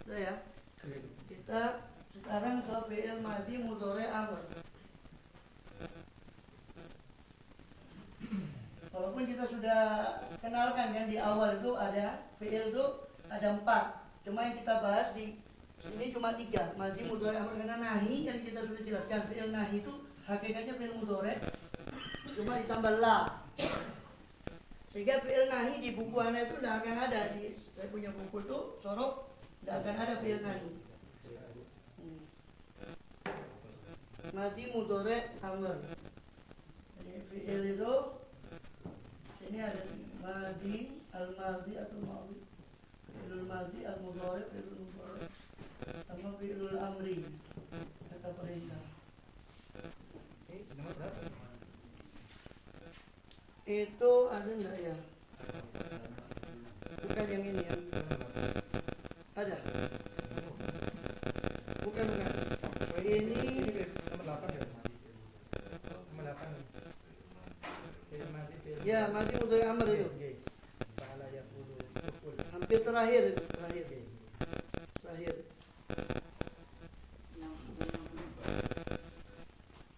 Sudah ya. Kita sekarang ke fi'il madhi mudhari amr. Walaupun kita sudah kenalkan kan di awal itu ada fi'il itu ada 4. Cuma yang kita bahas di sini cuma 3. Madhi mudhari amr, karena nahi yang kita sudah jelaskan. Fi'il nahi itu hakikatnya fi'il mudhari, cuma ditambah la. Sehingga fi'il nahi di buku Ana itu tidak akan ada. Di saya punya buku itu sorof, tidak akan ada fi'il nahi. Madhi mudhari amr. Jadi fi'il itu ini ada madhi, al-madhi atau madhi, fi'ilul madhi, al-mudhari, fi'ilul mudhari, sama fi'ilul amri, kata perintah. Itu ada enggak ya? Bukan yang ini ya? Ada? Bukan. Ini nomor 8 ya? Nomor 8. Ya, madhi mudhari amr itu. Hampir terakhir.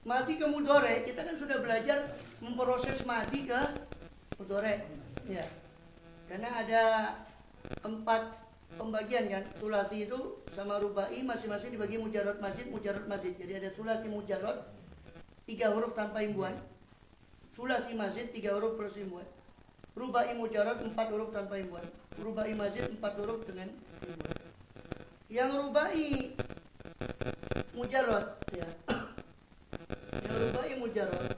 Madhi ke mudhari, kita kan sudah belajar memproses madhi ke mudhari. Ya. Karena ada 4 pembagian kan. Sulasi itu sama rubai masing-masing dibagi mujarrad mazid. Jadi ada sulasi mujarrad 3 huruf tanpa imbuhan. Sulasi mazid 3 huruf plus imbuhan. Rubai mujarrad 4 huruf tanpa imbuhan. Rubai mazid 4 huruf dengan imbuhan. Yang rubai mujarrad ya. Yang rubai mujarrad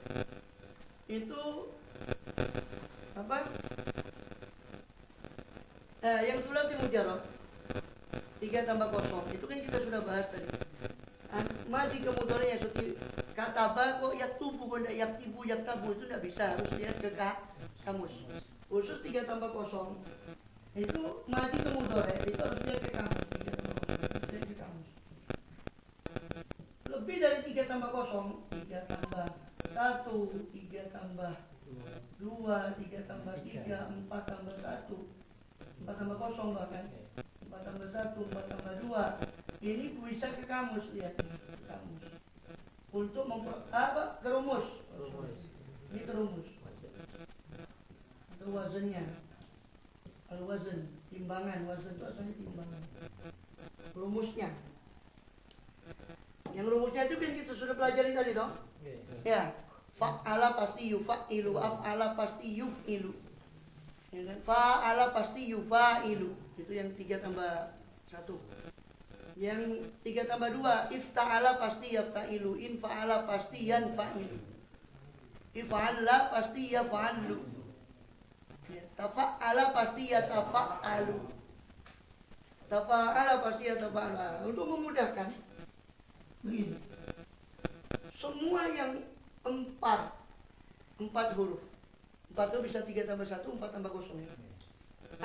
itu apa? Nah, yang sulasi mujarrad 3 tambah 0 itu kan kita sudah bahas tadi. Madhi ke mudhari yang seperti kataba kok yaktubu, kok tidak yaktibu, yaktabu, itu tidak bisa, harus lihat ke kamus. Khusus 3 tambah 0 itu madhi ke mudhari itu harus lihat ke kamus. 3 tambah 0 lihat ke kamus. Lebih dari 3 tambah 0, 3 tambah 1, 3 tambah 2, 3 tambah 3, 4 tambah 1, 4 tambah 0 bahkan 4 tambah 1, 4 tambah 2. Ini bisa ke kamus, lihat ke kamus. Untuk kerumus. Ini kerumus. Itu wazannya. Al-wazan, timbangan. Wazan itu asalnya timbangan. Rumusnya. Yang rumusnya itu kan kita sudah pelajari tadi dong. Ya. Fa'ala pasti yufa'ilu, af'ala pasti yuf'ilu. Ya kan? Fa'ala pasti yufa'ilu. Itu yang 3 tambah 1. Yang 3 tambah 2, ifta'ala pasti yafta'ilu, infa'ala pasti yanfa'ilu, ifa'ala pasti yafa'alu, tafa'ala pasti yatafa'alu, tafa'ala pasti yatafa'alu. Untuk memudahkan begini, semua yang 4 huruf, 4 itu bisa 3 tambah 1, 4 tambah 0 ya.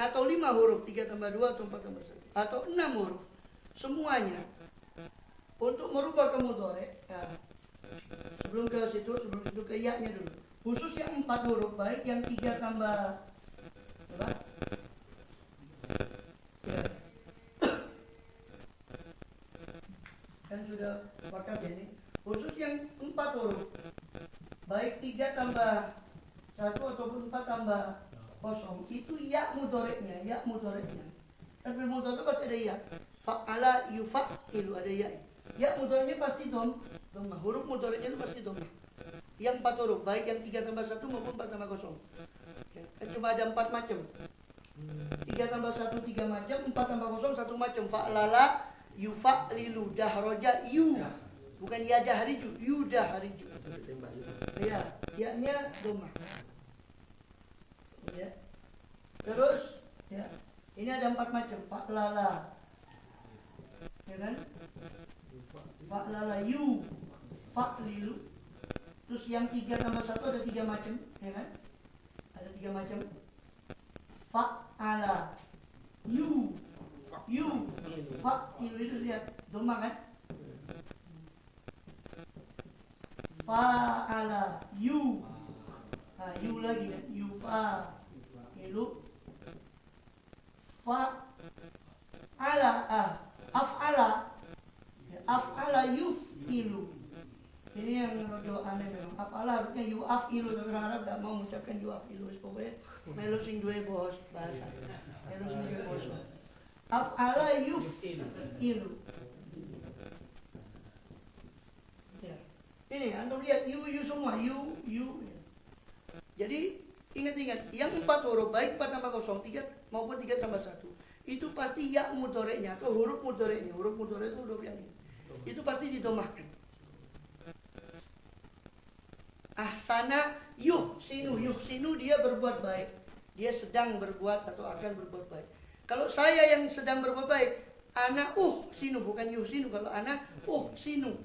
Atau 5 huruf, 3 tambah 2 atau 4 tambah 1, atau 6 huruf, semuanya untuk merubah ke mudhari. Nah, sebelum itu ke ya-nya dulu. Khusus yang 4 huruf, baik yang 3 tambah berapa? Ya. Kan sudah sepakat ya ini. Khusus yang 4 huruf, baik 3 tambah 1 ataupun 4 tambah 0, itu ya mudhari'nya. Kan fil mudhari pasti ada ya. Fa'ala yufa'ilu, ada ya. Ya mudhari'nya pasti dhammah. Huruf mudhari'nya itu pasti dhammah. Yang 4 huruf, baik yang 3 tambah 1 maupun 4 tambah 0. Kan cuma ada 4 macam. 3 tambah 1 3 macam, 4 tambah 0 1 macam. Fa'lala yufa'ilu, dahroja yu. Bukan ya dahriju, yu dahriju. Ya, ya-nya dhammah. Ya. Terus ya. Ini ada 4 macam. Fa'lala, ya kan? Fa'lala yu, fa'lilu. Terus yang 3 tambah 1 ada 3 macam, ya kan? Ada 3 macam. Fa'ala yu, fa'ilu, itu lihat dhammah kan? Fa'ala yu. Nah, yu lagi kan? Yu fa'ilu. Fa'ala af'ala yuf'ilu. Ini yang rada aneh memang. Af'ala harusnya yu'afilu, tapi orang Arab tidak mau mengucapkan yu'afilu. Pokoknya melu sing duwe bos bahasa. Melu sing duwe bos. Af'ala yuf'ilu. Ya. Ini antum lihat you semua, you. Jadi ingat-ingat, yang 4 huruf baik 4 tambah 0, 3 maupun 3 tambah 1 itu pasti ya mudhoreknya atau huruf mudhoreknya. Huruf mudhorek itu huruf yang ini. Itu pasti didomahkan. Ahsana yuhsinu dia berbuat baik. Dia sedang berbuat atau akan berbuat baik. Kalau saya yang sedang berbuat baik, ana sinu bukan yuhsinu. Kalau ana sinu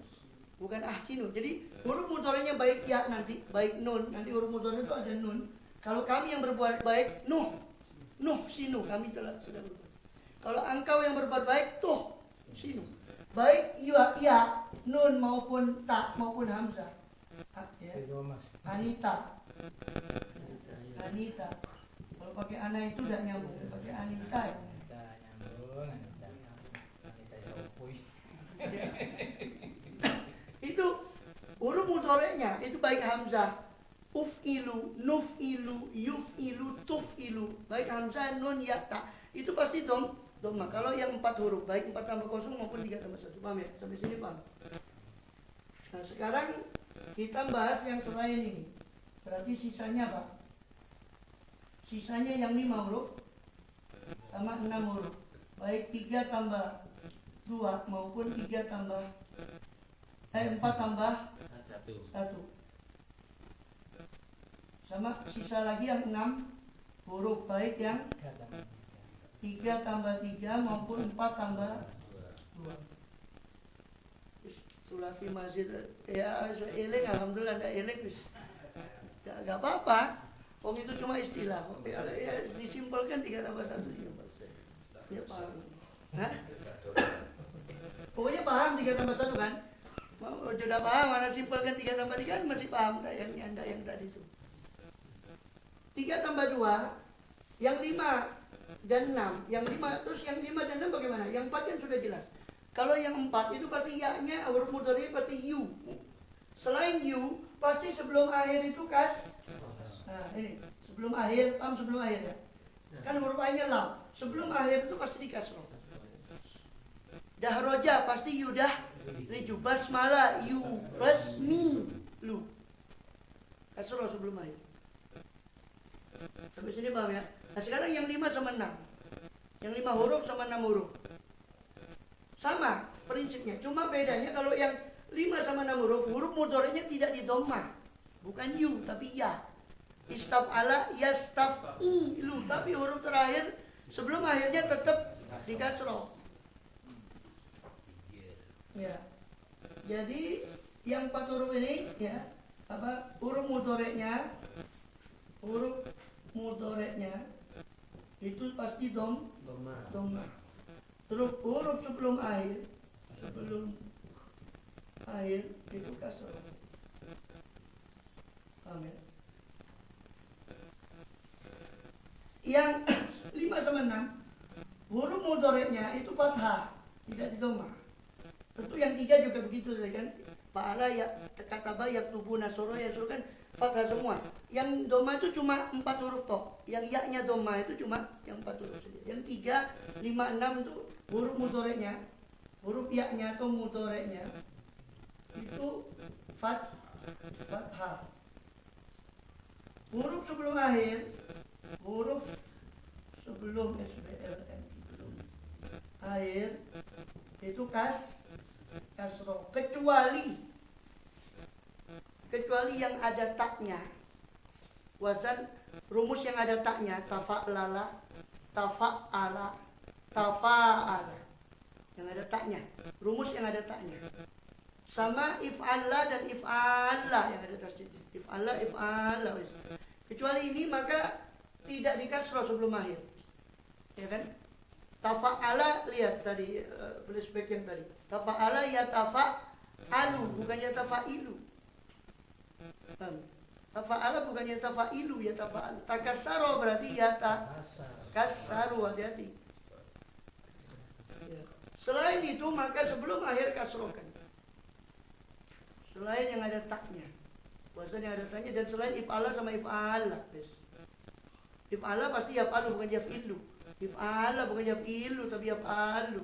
bukan ahsinu. Jadi huruf mudhoreknya baik ya nanti, baik nun. Nanti huruf mudhorek itu ada nun. Kalau kami yang berbuat baik, sinu, kami sedang berbuat. Kalau engkau yang berbuat baik, sinu. Baik ya, nun maupun ta maupun hamzah. Ya. Anita. Kalau pakai ana itu tidak nyambung, pakai Anita ya. Itu huruf mudhoreknya itu baik hamzah, uf'ilu, nuf'ilu, yuf'ilu, tuf'ilu, baik hamzah, nun, ya, ta. Itu pasti dhamma. Kalau yang 4 huruf, baik 4 tambah 0 maupun 3 tambah 1. Paham ya? Sampai sini paham? Nah, sekarang kita bahas yang selain ini. Berarti sisanya apa? Sisanya yang 5 huruf sama 6 huruf. Baik 3 tambah 2 maupun 4 tambah 1. Sama sisa lagi yang 6 huruf, baik yang 3 tambah 3 maupun 4 tambah 2. Sulasi masjid ya eling, alhamdulillah ada eling wis. Enggak apa-apa. Wong itu cuma istilah. Ya disimpulkan 3 tambah 1 ya paham. Hah? Pokoknya paham 3 tambah 1 kan? Sudah paham, mana simpulkan 3 tambah 3 kan masih paham yang tadi itu. 3 tambah 2, yang 5 dan 6. Yang 5 terus yang 5 dan 6 bagaimana? Yang 4 kan sudah jelas. Kalau yang 4 itu pasti ya-nya huruf mudhari pasti yu. Selain yu, pasti sebelum akhir itu kas. Nah, ini sebelum akhir, paham sebelum akhir ya? Kan huruf A-nya lam. Sebelum akhir itu pasti dikasroh. Dahroja pasti yudah riju, basmalah yu resmi lu. Kasroh sebelum akhir. Sampai sini paham ya? Nah, sekarang yang 5 sama 6. Yang 5 huruf sama 6 huruf. Sama prinsipnya, cuma bedanya kalau yang 5 sama 6 huruf mudhoreknya tidak didomah. Bukan yu, tapi ya. Istaf'ala, yastaf'ilu. Tapi huruf terakhir sebelum akhirnya tetap dikasroh. Ya. Jadi yang 4 huruf ini ya, huruf mudhoreknya itu pasti domah. Terus huruf sebelum akhir itu kasroh. Amin. Yang 5 sama 6 huruf mudhoreknya itu fathah, tidak didomah. Tentu yang 3 juga begitu kan. Fa'ala ya kataba yaktubuna sura ya kan fathah semua. Yang domah itu cuma 4 huruf toh. Yang ya-nya domah itu cuma yang 4 huruf saja. Yang 3, 5, 6 itu huruf mudhoreknya, huruf ya-nya atau mudhoreknya itu fathah. Huruf sebelum akhir, huruf sebelum akhir itu kasroh, kecuali yang ada taknya. Wazan rumus yang ada taknya, tafa'lala, tafa'ala, tafa'ala. Yang ada taknya, rumus yang ada taknya. Sama if'alla dan if'alla yang ada tasdid. If'alla. Kecuali ini maka tidak dikasroh sebelum akhir. Ya kan? Tafa'ala, lihat tadi flashback yang tadi. Tafa'ala ya tafa'alu, bukan ya tafa'ilu. Tafa'ala bukan ya tafa'ilu, ya tafa'alu. Takassaro berarti ya takassaru, hati-hati. Ya. Selain itu maka sebelum akhir kasrohkan. Selain yang ada taknya, wazan yang ada taknya, dan selain if'ala sama if'ala. If'ala pasti yaf'alu bukan yaf'ilu. If'ala bukan yaf'ilu tapi yaf'alu.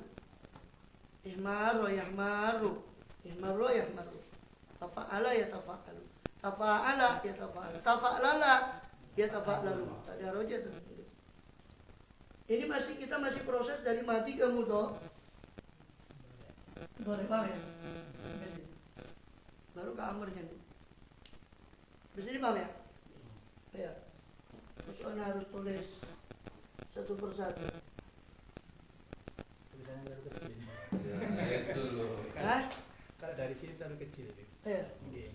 Ihmaru yahmaru. Ihmaru yahmaru. Tafa'ala ya tafa'alu. Tafa'ala ya tafa'alu. Tafa'lala ya tafa'lalu. Tadi roja itu. Ini kita masih proses dari mati ke mudhari. Boleh paham ya? Baru ke amrnya nih. Di sini paham ya? Ya. Terus Anda harus tulis satu persatu. Tulisannya baru kecil. Ya, itu loh. Hah? Kalau dari sini terlalu kecil. Iya. Iya.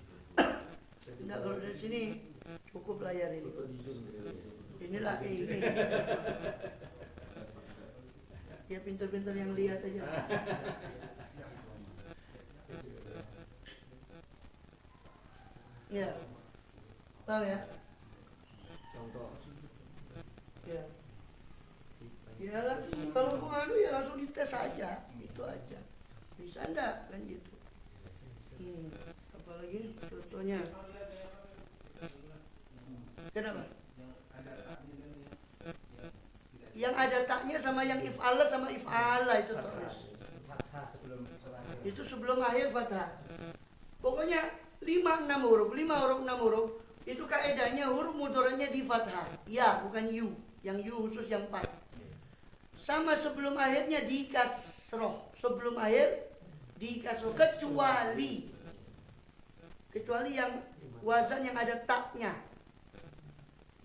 Nah, kalau dari sini cukup layar ini. Inilah ini. Ya pintar-pintar yang lihat aja. Ya. Paham ya? Contoh. Ya. Ya langsung kalau mau anu ya langsung dites aja, itu aja. Bisa enggak kan gitu. Apalagi contohnya. Kenapa? Yang ada taknya sama yang if'ala sama if'ala itu terus. Itu sebelum akhir fathah. Pokoknya 5-6 huruf, 5 huruf 6 huruf itu kaedahnya huruf mudhari'nya di fathah. Ya, bukan yu. Yang yu khusus yang 4. Sama sebelum akhirnya di kasroh. Sebelum akhir di kasroh kecuali yang wazan yang ada taknya.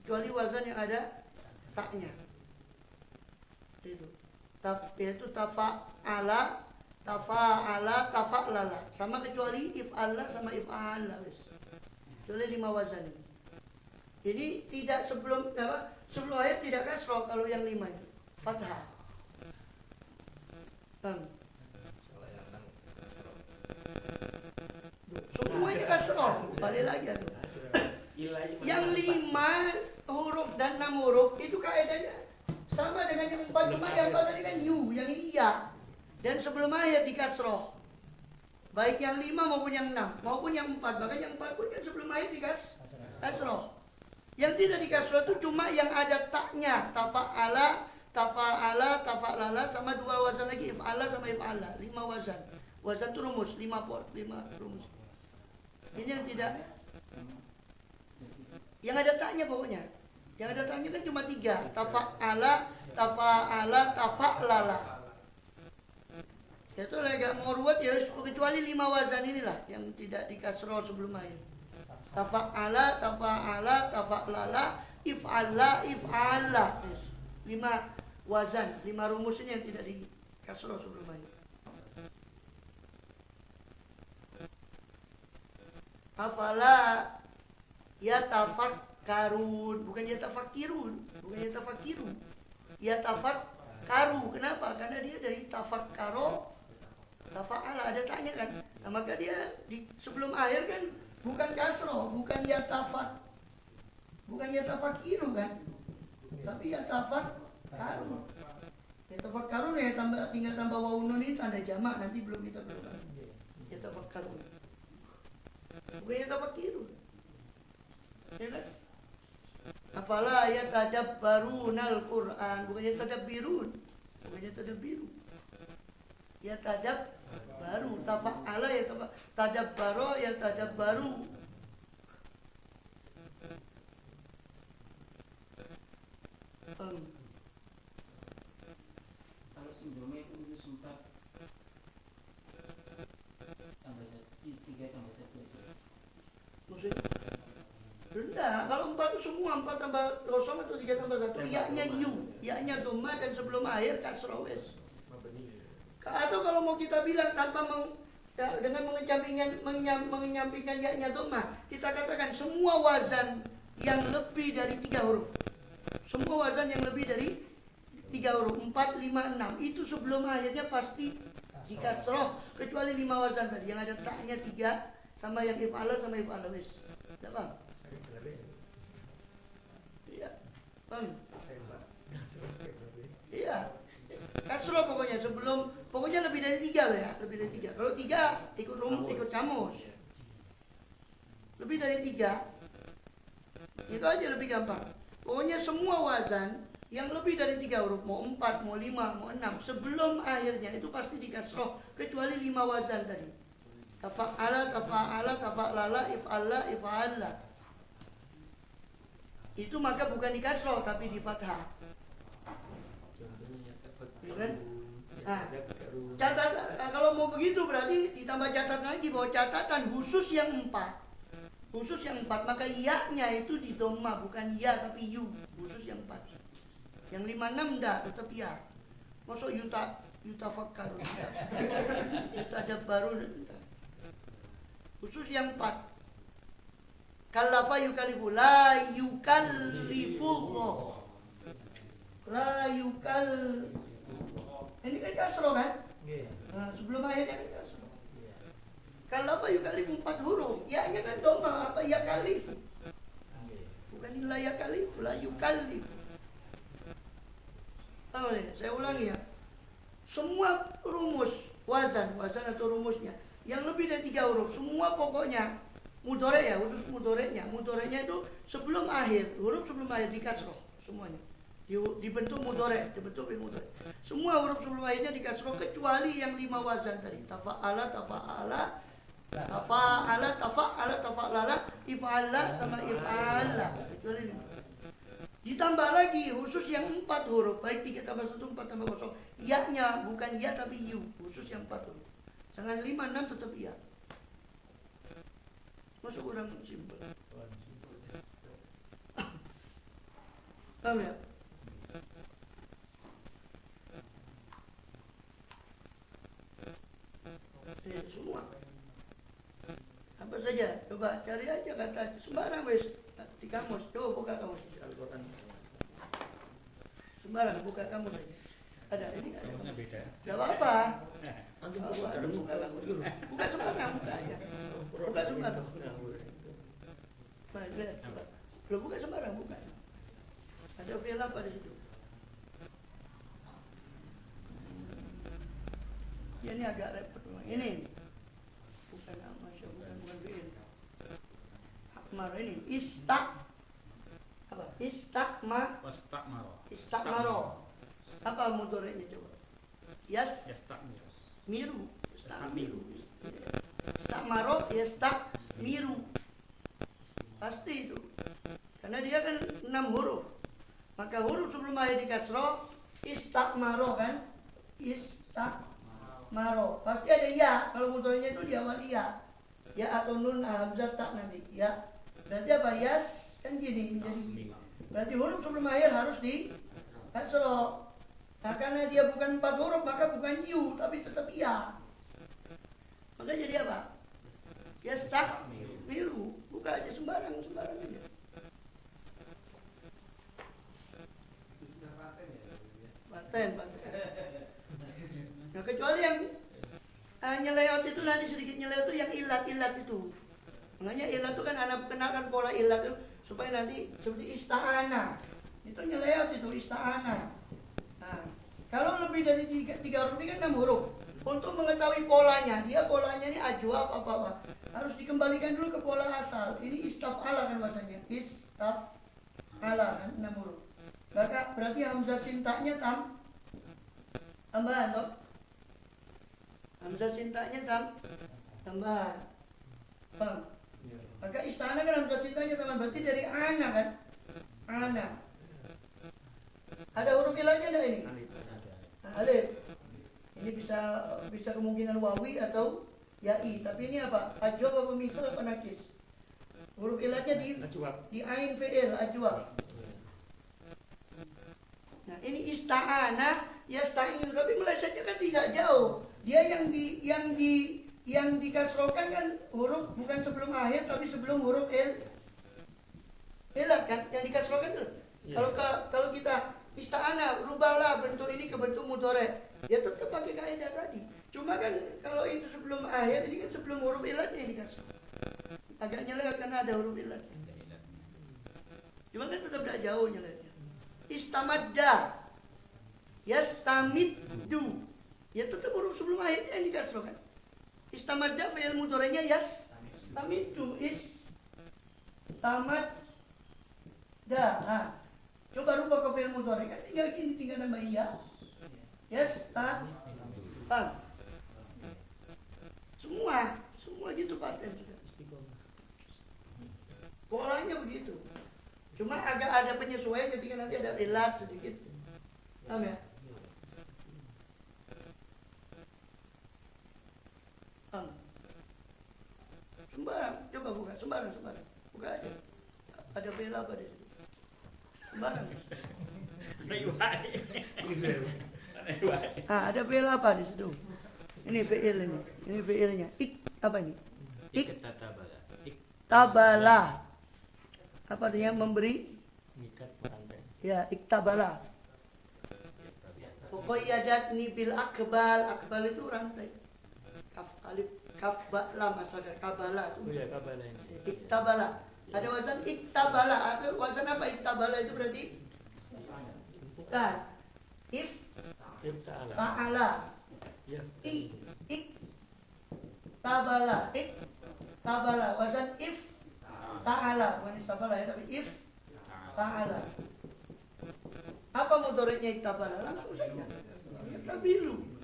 Kecuali wazan yang ada taknya. Itu. Yaitu tafa'ala, tafa'lala. Sama kecuali if'ala sama if'ala. Kecuali 5 wazan ini. Ini tidak sebelum akhir tidak kasroh kalau yang 5 itu. Fathah. Semuanya kasroh. Balik lagi tuh. Yang 5 huruf dan 6 huruf itu kaedahnya sama dengan yang 4, cuma yang 4 tadi kan yu, yang ini ya. Dan sebelum akhir di kasroh. Baik yang 5 maupun yang 6 maupun yang 4. Bahkan yang 4 pun kan sebelum akhir di kasroh. Yang tidak di kasroh itu cuma yang ada taknya. Tafa'ala, tafa'lala sama 2 wazan lagi. If'ala sama if'ala. 5 wazan. Wazan itu rumus. 5 rumus. Ini yang tidak. Yang ada taknya pokoknya. Yang ada taknya kan cuma 3. Tafa'ala, tafa'lala. Itu agak mau ruwet ya, kecuali 5 wazan inilah yang tidak di kasroh sebelum akhir. Tafa'ala, tafa'lala, if'ala. 5 wazan, 5 rumus ini yang tidak di kasroh sebelum akhir. Afala yatafakkarun, bukan yatafakirun, yatafakkaru. Kenapa? Karena dia dari tafakkaro, tafa'ala, ada taknya kan. Nah, maka dia sebelum akhir kan bukan kasroh, bukan yatafakiru kan, tapi yatafakkaru. Yatafakkarun ya tinggal tambah wawu nun ini tanda jamak, nanti belum kita belum. Yatafakkarun. Bukan yatafakiru. Ya kan? Afala yatadabbarunal Qur'an, bukan yatadabbirun. Yatadabbaru, tafa'ala yatadabbaro, yatadabbaru. Kalau sebelumnya itu sempat tambah 3 tambah 1 aja. Maksudnya? Rendah, kalau 4 itu semua 4 tambah kosong atau 3 tambah 1. Yaknya yu, yaknya dhamma dan sebelum akhir kasroh wes. Atau kalau mau kita bilang tanpa dengan menyampingkan yaknya dhamma, kita katakan semua wazan yang lebih dari 3 huruf. Semua wazan yang lebih dari 3 huruf, 4, 5, 6 itu sebelum akhirnya pasti di kasroh, kecuali 5 wazan tadi yang ada taknya 3 sama yang if'ala sama if'ala wes. Tidak paham? Iya. Paham? Iya. Kasroh pokoknya pokoknya lebih dari 3 loh ya, lebih dari 3. Kalau 3 ikut kamus. Lebih dari 3 itu aja lebih gampang. Pokoknya semua wazan yang lebih dari 3 huruf, mau 4, mau 5, mau 6, sebelum akhirnya itu pasti dikasroh, kecuali 5 wazan tadi. Tafa'ala, tafa'ala, tafa'lala, if'alla, if'alla. Itu maka bukan dikasroh tapi di fathah. Ya kan? Nah, kalau mau begitu berarti ditambah catatan lagi bahwa catatan khusus yang 4. Khusus yang 4, maka ya-nya itu di dhamma, bukan ya tapi yu. Khusus yang 4. Yang 5, 6 enggak, tetap ya. Masuk yutafakkaru. Yutadabbaru. Khusus yang 4. Kallafa yukallifu, la yukallifullah. La yukallifu. Ini kan kasroh kan? Nggih. Nah, sebelum akhirnya kan kasroh. Iya. Kallafa yukallifu 4 huruf. Ya-nya kan dhamma, apa ya kalifu. Nggih. Bukan la yakalifu, la yukallifu. Saya ulangi ya. Semua rumus wazan atau rumusnya yang lebih dari 3 huruf, semua pokoknya mudhari ya, khusus mudhari'nya. Mudhari'nya itu sebelum akhir, huruf sebelum akhir dikasroh semuanya. Dibentuk mudhari, dibentuk fi'il mudhari. Semua huruf sebelum akhirnya dikasroh kecuali yang 5 wazan tadi. Tafa'ala, tafa'ala, tafa'ala, tafa'ala, tafa'lala, if'alla sama if'alla. Kecuali 5. Ditambah lagi khusus yang 4 huruf, baik 3 tambah 1, 4 tambah 0. Ya-nya bukan ya tapi yu, khusus yang 4 huruf. Jangan 5, 6 tetap ya. Masuk kurang simpel. Paham ya? Semua. Apa saja? Coba cari aja kata sembarang wes di kamus. Coba buka kamus di Al-Quran. Sembarang buka kamus aja. Ada ini ada. Kamusnya beda. Gak apa-apa. Antum Gak buka apa-apa. dulu. Buka kamus dulu. Buka sembarang, buka aja. Buka sembarang. Nah, lihat. Coba. Lo buka sembarang, buka. Ada fil apa di situ? Ya, ini agak repot memang. Ini bukan masya, bukan fiil. Akmar ini apa? Istakmaro. Apa mudhari'nya coba? Miru. Istakmaro, miru. Pasti itu. Karena dia kan 6 huruf. Maka huruf sebelum akhir dikasroh istakmaro kan? Istakmaro. Pasti ada ya. Kalau mudhari'nya itu di awal ya. Ya atau nun hamzah tak nanti. Ya. Berarti apa? Yas kan gini menjadi. Berarti huruf sebelum akhir harus di kasroh. Nah, karena dia bukan 4 huruf maka bukan yu tapi tetap ya. Maka jadi apa? Yastakmiru. Buka aja sembarang aja. Paten. Nah, kecuali yang nyeleot itu nanti sedikit nyeleot itu yang ilat itu. Makanya ilat itu kan anak kenalkan pola ilat itu supaya nanti seperti ista'ana. Itu nyeleot itu ista'ana. Nah, kalau lebih dari 3 huruf ini kan 6 huruf. Untuk mengetahui polanya, polanya ini ajwaf apa harus dikembalikan dulu ke pola asal. Ini istaf'ala kan bahasanya. Istaf'ala kan 6 huruf. Maka berarti hamzah sintaknya tambahan toh. Hamzah sintaknya tambahan. Paham? Maka istana kan hamzah sintaknya tambahan, berarti dari ana kan? Ana. Ada huruf ilahnya enggak ini? Alif. Ini bisa kemungkinan wawi atau ya'i, tapi ini apa? Ajwab apa misal apa nakis? Huruf ilahnya di ain fi'il ajwab. Nah, ini ista'ana yasta'in, tapi melesetnya kan tidak jauh. Dia yang dikasrohkan kan huruf bukan sebelum akhir tapi sebelum huruf ilat kan yang dikasrohkan tuh. Yeah. Kalau kita ista'ana rubahlah bentuk ini ke bentuk mudhari', ya tetap pakai kaidah tadi. Cuma kan kalau itu sebelum akhir, ini kan sebelum huruf ilatnya yang dikasroh. Agak nyelewat karena ada huruf ilatnya. Cuma kan tetap tidak jauh nyelewatnya. Istamadda, yastamiddu, Ya tetap huruf sebelum akhirnya yang dikasrohkan. Istamadda fi'il mudhari'nya yastamidu. Istamad dah. Coba rubah ke fi'il mudhari' kan tinggal nambah iya. Semua gitu paten sudah. Polanya begitu. Cuma agak ada penyesuaian ketika nanti ada ilat sedikit. Paham ya? Sembarang, coba buka, sembarang. Buka aja. Ada fi'il apa di situ? Sembarang. Ada fi'il apa di situ? Ini fi'il ini. Ini fi'ilnya. Apa ini? Iktabala. Apa artinya memberi? Ya, iktabala. Qayadatni bil akbal. Akbal itu rantai. Kaf alif kaf ba lam asalnya kabala itu. Iya, kabala ini. Iktabala. Ada wazan iktabala. Ada wazan apa iktabala itu berarti? Bukan. Ta'ala. Tabala. Wazan ta'ala. Bukan tabala ya, tapi ta'ala. Apa mudhari'nya iktabala? Langsung saja. Tabilu.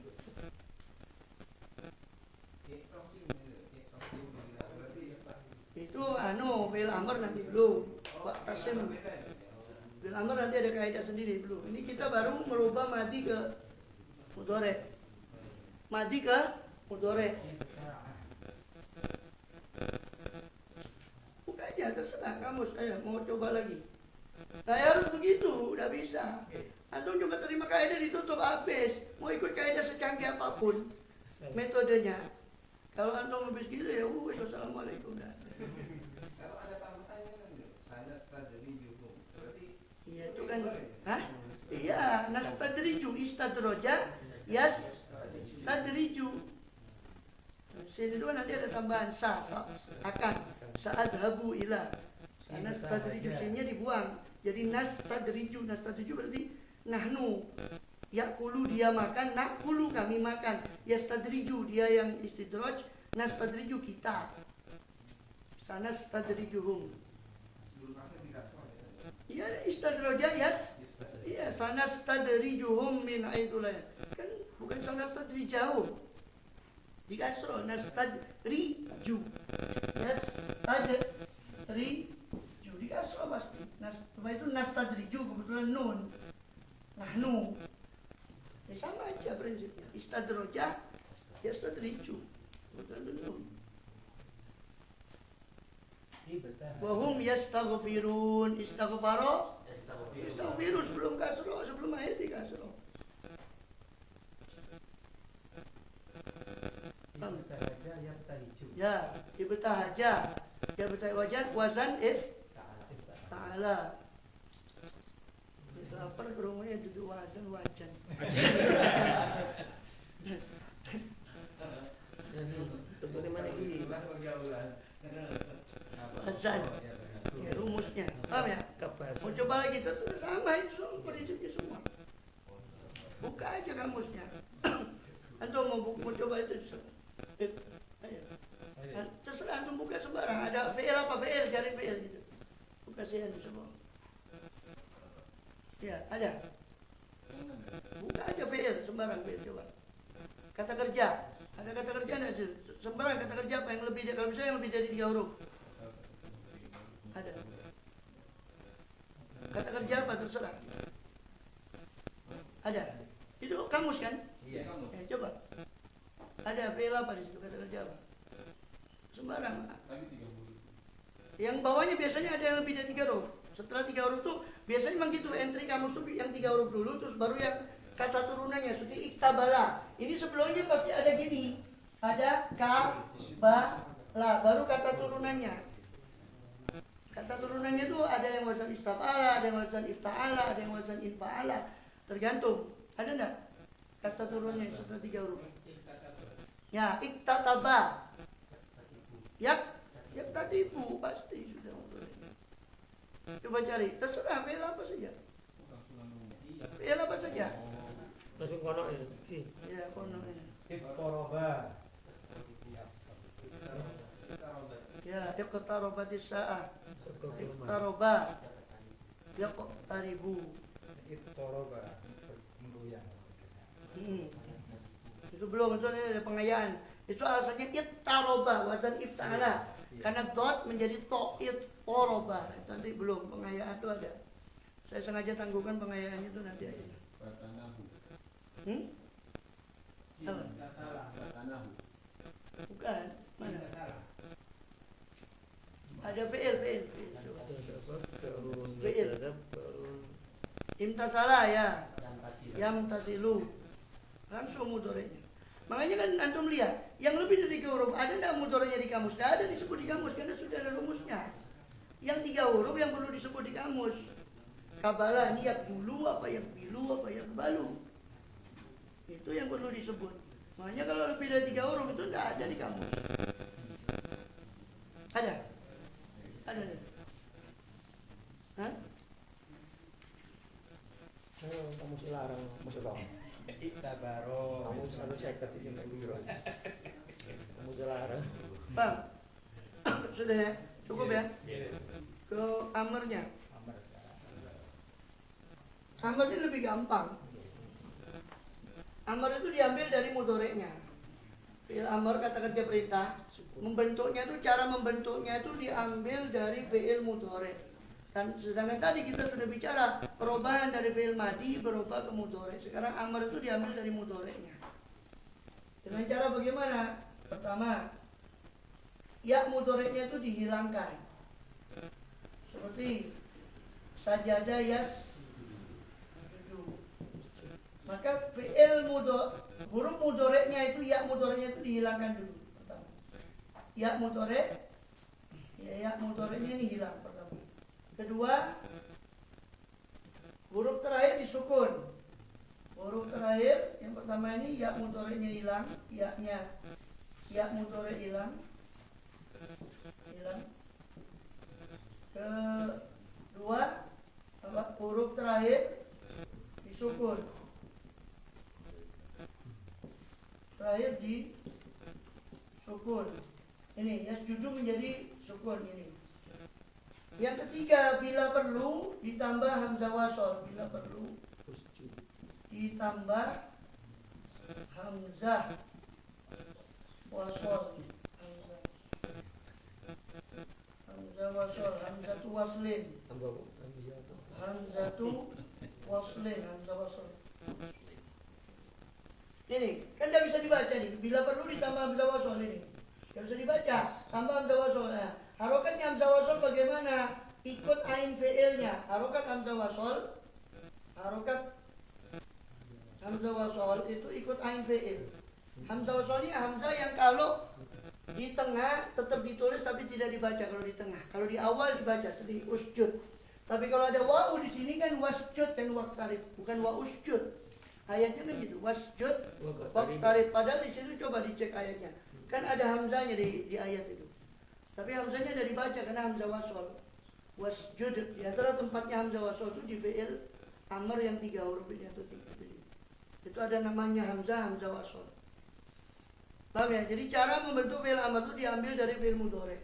Itu fi'il amr nanti belum. Pak Tasim. Fi'il amr nanti ada kaidah sendiri belum. Ini kita baru merubah madi ke mudhari'. Buka aja terserah kamu, saya mau coba lagi. Harus begitu, udah bisa. Antum coba terima kaidah ditutup habis. Mau ikut kaidah secanggih apapun metodenya. Kalau antum habis gitu ya, wassalamualaikum dah. Kalau ada tambahannya kan sana stadriju. Berarti iya itu kan. Iya, nastadriju istadroja yastadriju. Sini itu kan nanti ada tambahan akan sa'adhabu ila. Nastadriju sinnya dibuang. Jadi nastadriju berarti nahnu yakulu dia makan, nakulu kami makan. Yastadriju dia yang istidraj, nastadriju kita. Sana stadrijuhum. Iya istadraja iya sana stadrijuhum min aidul kan bukan sana stadrijahum. Dikasroh nastadriju. Nastadriju dikasroh pasti. Itu nastadriju kebetulan nun. Nahnu. Ya sama aja prinsipnya. Istadraja yastadriju. Kebetulan nun. Wahum yastaghfirun. Istaghfiru sebelum kasroh, sebelum akhir di kasroh. Ya, ibtahaja. Ya ibtahaja wazan ta'ala. Itu lapar ke rumahnya duduk wajan. Seperti mana ini? Wazan. Ya, rumusnya. Paham ya? Mau coba lagi terus sama itu semua prinsipnya semua. Buka aja kamusnya. Antum mau coba itu. Ayo. Terserah antum buka sembarang. Ada fi'il apa fi'il, cari fi'il gitu. Buka sih itu semua. Ya, ada. Buka aja fi'il, sembarang fi'il coba. Kata kerja. Ada kata kerja enggak sih? Sembarang kata kerja apa yang lebih kalau misalnya yang lebih dari 3 huruf. Ada. Kata kerja apa terserah. Ada. Itu kamus kan? iya. Coba. Ada fi'il apa di situ kata kerja apa? Sembarang. Yang bawahnya biasanya ada yang lebih dari 3 huruf. Setelah 3 huruf tuh biasanya memang gitu entry kamus tuh yang 3 huruf dulu terus baru yang kata turunannya seperti iktabala. Ini sebelumnya pasti ada gini. Ada kabala baru kata turunannya. Kata turunannya itu ada yang wazan istafala, ada yang wazan ifta'ala, ada yang wazan infa'ala. Tergantung. Ada enggak? Kata turunnya setelah 3 huruf. Ya, iktataba. Yak tatibu pasti sudah. Coba cari, terserah fi'il apa saja. Fi'il apa saja. Langsung kono ya. Ya, kono ini. Iqtaraba. Ya, iqtarabatis saah. Saka kiamat. Iqtaraba. Yaqtaribu. Iqtaraba. Menggoyang. Itu belum, itu ada pengayaan. Itu asalnya iqtaraba, wazan ifta'ala. Karena dot menjadi to, iqtaraba. Nanti belum, pengayaan itu ada. Saya sengaja tangguhkan pengayaannya itu nanti aja. Apa? Bukan, mana? Ada fi'il. Fi'il. Imtasala ya. Yamtasilu. Langsung mudhari'nya. Makanya kan antum lihat, yang lebih dari 3 huruf ada enggak mudhari'nya di kamus? Tidak ada disebut di kamus karena sudah ada rumusnya. Yang 3 huruf yang perlu disebut di kamus. Kabalah ini yak dulu apa yang bilu apa yang balu. Itu yang perlu disebut. Makanya kalau lebih dari 3 huruf itu tidak ada di kamus. Ada? Ada. Hah? Kamu larang masuk kamu. Iktabaro. Kamu harus cek itu yang dulu. Kamu larang. Bang, sudah ya? Cukup ya? Ke amarnya. Amar ini lebih gampang. Amar itu diambil dari mudhari'nya. Fi'il amar kata kerja perintah. Membentuknya itu, cara membentuknya itu diambil dari fi'il mudhari'. Dan sedangkan tadi kita sudah bicara perubahan dari fi'il madi berubah ke mudhari'. Sekarang amar itu diambil dari mudhari'nya. Dengan cara bagaimana? Pertama, ya mudhari'nya itu dihilangkan. Seperti sajadah yas. Maka fi'il huruf mudhari'nya itu, ya mudhari'nya itu dihilangkan dulu. Pertama. Ya mudhari'nya ini hilang pertama. Kedua, huruf terakhir disukun. Huruf terakhir yang pertama ini ya mudhari'nya hilang, ya mudhari' hilang. Kedua, huruf terakhir disukun. Terakhir di sukun. Ini yasjudu menjadi sukun ini. Yang ketiga, bila perlu ditambah hamzah wasol. Bila perlu ditambah hamzah wasol. Hamzah wasol, hamzatu waslin. Hamzatu waslin, hamzah wasol. Ini kan tidak bisa dibaca nih. Bila perlu ditambah hamzah wasol ini. Tidak bisa dibaca. Tambah hamzah wasol. Nah, harokatnya hamzah wasol bagaimana? Ikut ain fi'ilnya. Harokat hamzah wasol. Harokat hamzah wasol itu ikut ain fi'il. Hamzah wasol ini hamzah yang kalau di tengah tetap ditulis tapi tidak dibaca kalau di tengah. Kalau di awal dibaca seperti usjud. Tapi kalau ada wa'u di sini kan wasjud dan waqtarib, bukan wa usjud. Ayatnya kan gitu, wasjud waqtarib. Padahal di situ coba dicek ayatnya. Kan ada hamzahnya di ayat itu. Tapi hamzahnya tidak dibaca karena hamzah wasol. Wasjud, di antara tempatnya hamzah wasol itu di fi'il amr yang 3 huruf ini atau 3. Itu ada namanya hamzah wasol. Paham ya? Jadi cara membentuk fi'il amr itu diambil dari fi'il mudhari'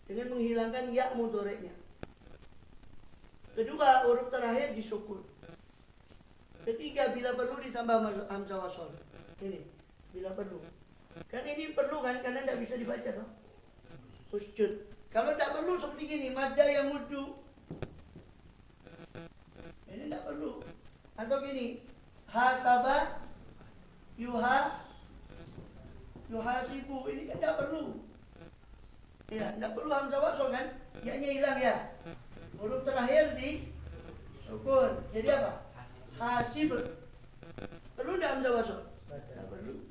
dengan menghilangkan ya mudhari'nya. Kedua, huruf terakhir disukun. Ketiga, bila perlu ditambah hamzah wasol. Ini, bila perlu. Kan ini perlu kan, karena tidak bisa dibaca toh. Usjud. Kalau tidak perlu seperti gini, madda yang muddu. Ini tidak perlu. Atau gini, hasaba yuhasibu. Ini kan tidak perlu. Ya, tidak perlu hamzah wasol kan? Ya-nya hilang ya. Huruf terakhir di sukun. Jadi apa? Hasib. Perlu tidak hamzah wasol? Tidak perlu.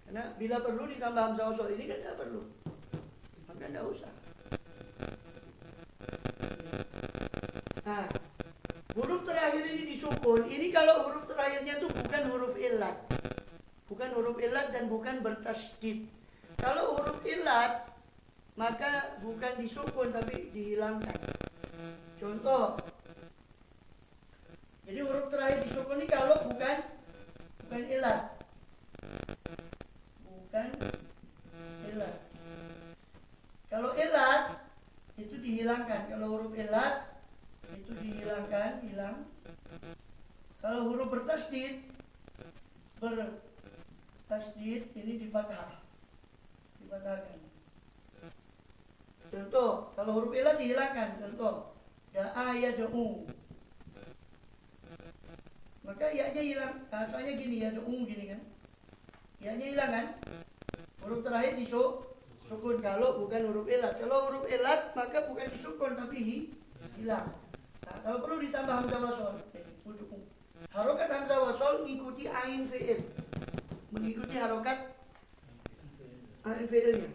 Karena bila perlu ditambah hamzah wasol, ini kan tidak perlu. Maka tidak usah. Nah, huruf terakhir ini disukun. Ini kalau huruf terakhirnya itu bukan huruf illat. Bukan huruf illat dan bukan bertasydid. Kalau huruf illat, maka bukan disukun tapi dihilangkan. Contoh, jadi huruf terakhir disukun ini kalau bukan ilat. Bukan ilat. Kalau ilat itu dihilangkan. Kalau huruf ilat itu dihilangkan, hilang. Kalau huruf bertasdid ini di fathah, difathahkan. Contoh, kalau huruf ilat dihilangkan. Contoh, da'a yad'u. Maka ya-nya hilang. Asalnya gini, yad'u gini kan. Ya-nya hilang kan. Huruf terakhir disukun kalau bukan huruf ilat. Kalau huruf ilat maka bukan disukun tapi hilang. Nah, kalau perlu ditambah hamzah wasol. Harokat hamzah wasol mengikuti ain fi'il. Mengikuti harokat ain fi'ilnya.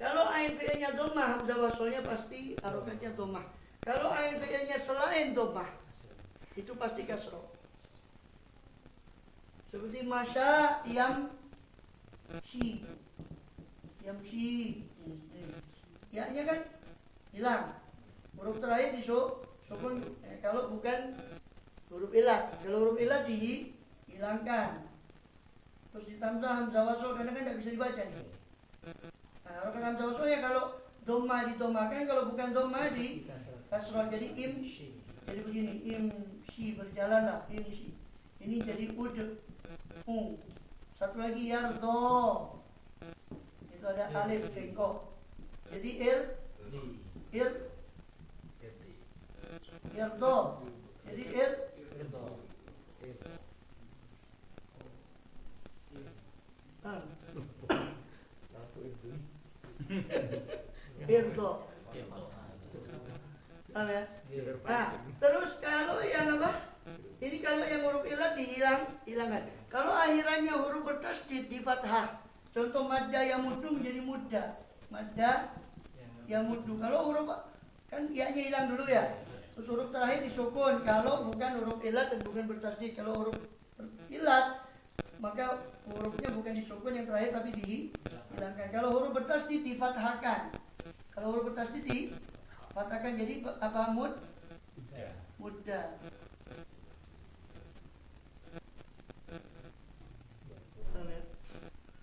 Kalau ain fi'ilnya dhammah, hamzah wasolnya pasti harokatnya dhammah. Kalau ain fi'ilnya selain dhammah, itu pasti kasroh. Seperti masya yamshi. Ya-nya kan hilang. Huruf terakhir disukun kalau bukan huruf ilat. Kalau huruf ilat dihilangkan. Terus ditambah hamzah wasol karena kan tidak bisa dibaca nih. Nah, harokat hamzah wasolnya kalau dhammah didomahkan, kalau bukan dhammah di kasroh jadi imshi. Jadi begini, imshi berjalanlah, imshi. Ini jadi satu lagi yardo. Itu ada alif bengkok. Jadi yardo. Jadi irdo. Ya? Nah, terus kalau yang apa? Ini kalau yang huruf ilat dihilangkan. Kalau akhirannya huruf bertasdid di fathah. Contoh madda yang mudu menjadi mudda. Madda yang mudu. Kalau huruf kan ya-nya hilang dulu ya. Terus huruf terakhir disukun kalau bukan huruf ilat dan bukan bertasdid. Kalau huruf ilat maka hurufnya bukan disukun yang terakhir tapi dihilangkan. Kalau huruf bertasdid difathahkan. Kalau huruf bertasdid difathahkan jadi apa? Mudda.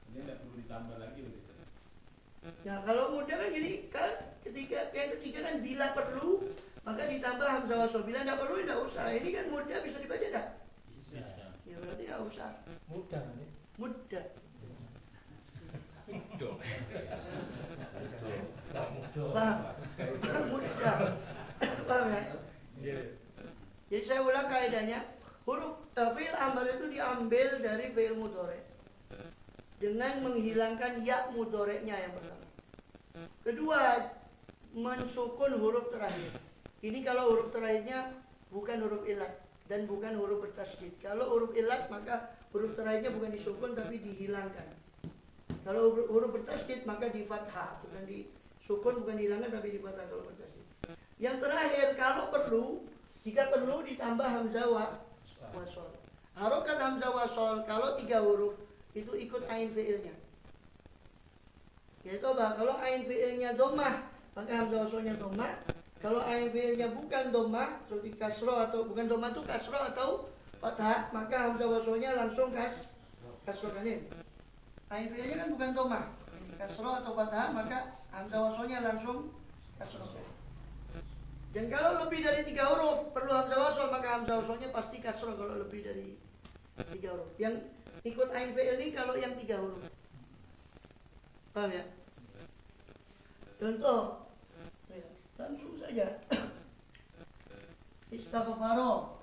Ini tidak perlu ditambah lagi begitu. Ya kalau mudah kan gini kan yang ketiga kan bila perlu maka ditambah hamzah wasol. Bila tidak perlu tidak usah. Ini kan mudah bisa dibaca tak? Bisa. Ya berarti tidak usah. Mudah kan ya? Mudah. Paham? Mudah. Paham ya? Jadi saya ulang kaidahnya. Huruf fi'il amr itu diambil dari fi'il mudhari dengan menghilangkan ya mudhari'nya yang pertama. Kedua, mensukun huruf terakhir. Ini kalau huruf terakhirnya bukan huruf ilat dan bukan huruf bertasdid. Kalau huruf ilat maka huruf terakhirnya bukan disukun tapi dihilangkan. Kalau huruf bertasdid maka di fathah, bukan disukun, bukan dihilangkan tapi di fathah kalau bertasdid. Yang terakhir kalau perlu, jika perlu ditambah hamzah wasol. Harokat hamzah wasol kalau 3 huruf itu ikut ain fi'ilnya. Yaitu apa? Kalau ain fi'ilnya dhammah maka hamzah wasolnya dhammah. Kalau ain fi'ilnya bukan dhammah seperti kasroh atau bukan dhammah itu kasroh atau fathah maka hamzah wasolnya langsung kasroh kanin. Ain fi'ilnya kan bukan dhammah, kasroh atau fathah maka hamzah wasolnya langsung kasroh. Dan kalau lebih dari 3 huruf perlu hamzah wasol maka hamzah wasolnya pasti kasroh kalau lebih dari 3 huruf. Yang ikut ain fi'il ini kalau yang 3 huruf. Paham ya? Contoh, langsung saja. Istaghfaro,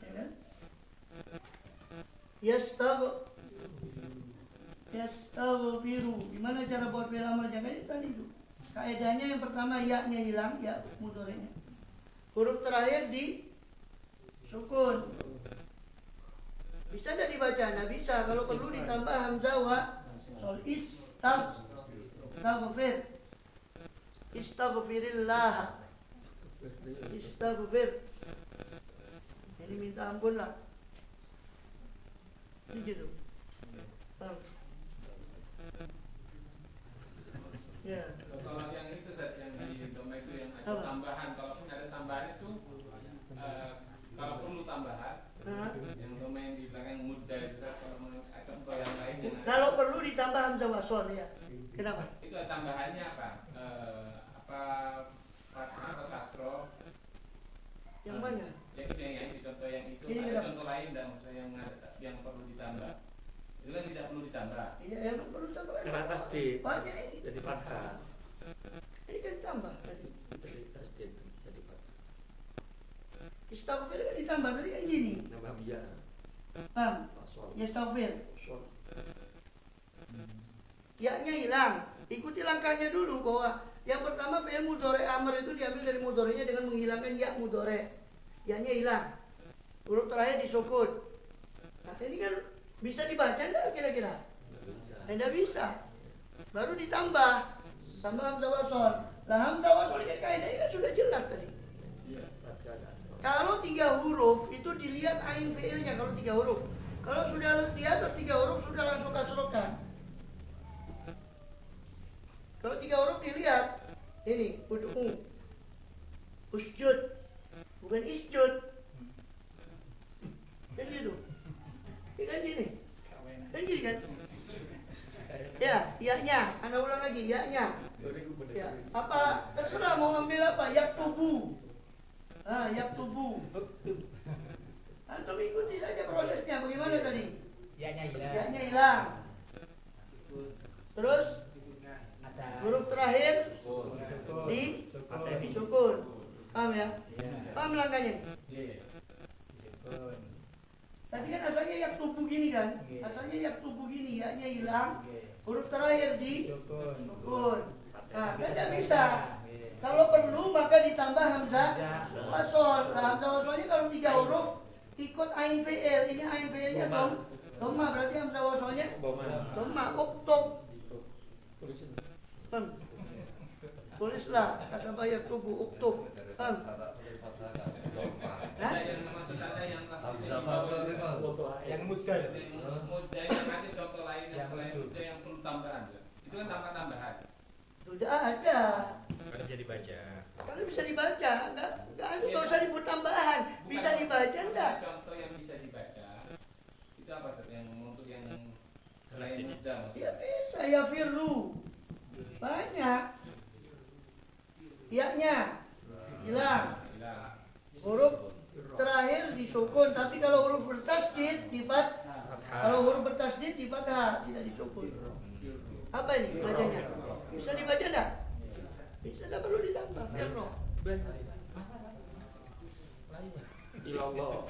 ya kan? Yastaghfiru. Gimana cara buat fi'il amr? Jangan itu tadi itu. Kaedahnya yang pertama ya-nya hilang, ya mudhari'nya. Huruf terakhir di sukun. Bisa tidak dibaca? Nah bisa. Kalau perlu ditambah hamzah wasol. Istaghfirillah. Istaghfir. Jadi minta ampun lah. Ini gitu. Ya. Kalau yang itu saja yang di domain itu yang ada Apa? tambahan, kalaupun ada tambahan itu kalau perlu tambahan, yang domain di belakang mudah ditambah hamzah wasol ya. Kenapa? Itu tambahannya apa? Apa fathah atau kasroh? Yang mana? Yang di contoh yang itu Ini ada kenapa? contoh lain dan yang perlu ditambah. Itu kan tidak perlu ditambah. Iya, yang perlu ditambah. Karena tasdid Banyak ini. jadi fathah. Ini kan ditambah tadi. Jadi tasdid jadi fathah. Istaghfir kan ditambah tadi kan gini. Nama hamzah. Paham? Wasol. Yastaghfir. Wasol. Ya-nya hilang. Ikuti langkahnya dulu bahwa yang pertama fi'il mudhari amr itu diambil dari mudhari'nya dengan menghilangkan ya mudhari. Ya-nya hilang. Huruf terakhir disukun. Nah, ini kan bisa dibaca enggak kira-kira? Bisa. Tidak bisa. Baru ditambah. Tambah hamzah wasol. Lah hamzah wasolnya kaidahnya kan sudah jelas tadi. Iya, fathah kasroh. Kalau 3 huruf itu dilihat ain fi'ilnya kalau 3 huruf. Kalau sudah di atas 3 huruf sudah langsung kasrohkan. Kalau 3 huruf dilihat ini ud'u, usjud, bukan isjud. Kan gitu. Ini kan gini. Kan gini kan? Ya, iya-nya. Anda ulang lagi, iya-nya. Ya, apa terserah mau ambil apa? Yaktubu. Yaktubu. Antum ikuti saja prosesnya. Bagaimana tadi? Ya-nya hilang. Ya-nya hilang. Terus Ada. huruf terakhir Sukun. disukun. Paham ya? Iya. Paham langkahnya? Iya. Sukun. Tadi kan asalnya yaktubu gini kan? Iya. Asalnya yaktubu gini, ya-nya hilang. Oke. Huruf terakhir disukun. Sukun. Nah, tidak bisa. Iya. Kalau perlu maka ditambah hamzah Hamzah. wasol. Nah, hamzah wasolnya kalau 3 huruf ikut ain fi'il. Ini ain fi'ilnya dhamma, berarti hamzah wasolnya dhamma. Uktub. Tulisin. Tulislah kata bayar tubuh uktub. Hah? Ada yang maksud Anda yang Hamzah wasol itu Foto ayat. Yang mudal. yang ada contoh lain yang Yang selain lucu. itu yang perlu tambahan. Itu kan tambahan. Sudah ada. Karena bisa dibaca. Kalau bisa dibaca, nggak usah dibuat tambahan. Bisa dibaca enggak? Contoh yang bisa dibaca itu apa Ustaz? Yang untuk yang selain Jelasin. mudah Ya maksudnya. bisa ya firru. Banyak. Ya-nya hilang. Hilang. Huruf terakhir disukun, tapi kalau huruf bertasdid di fathah. Kalau huruf bertasdid di fathah, tidak disukun. Apa ini bacanya? Bisa dibaca enggak? Bisa, tidak perlu ditambah. Firru. Ilallah.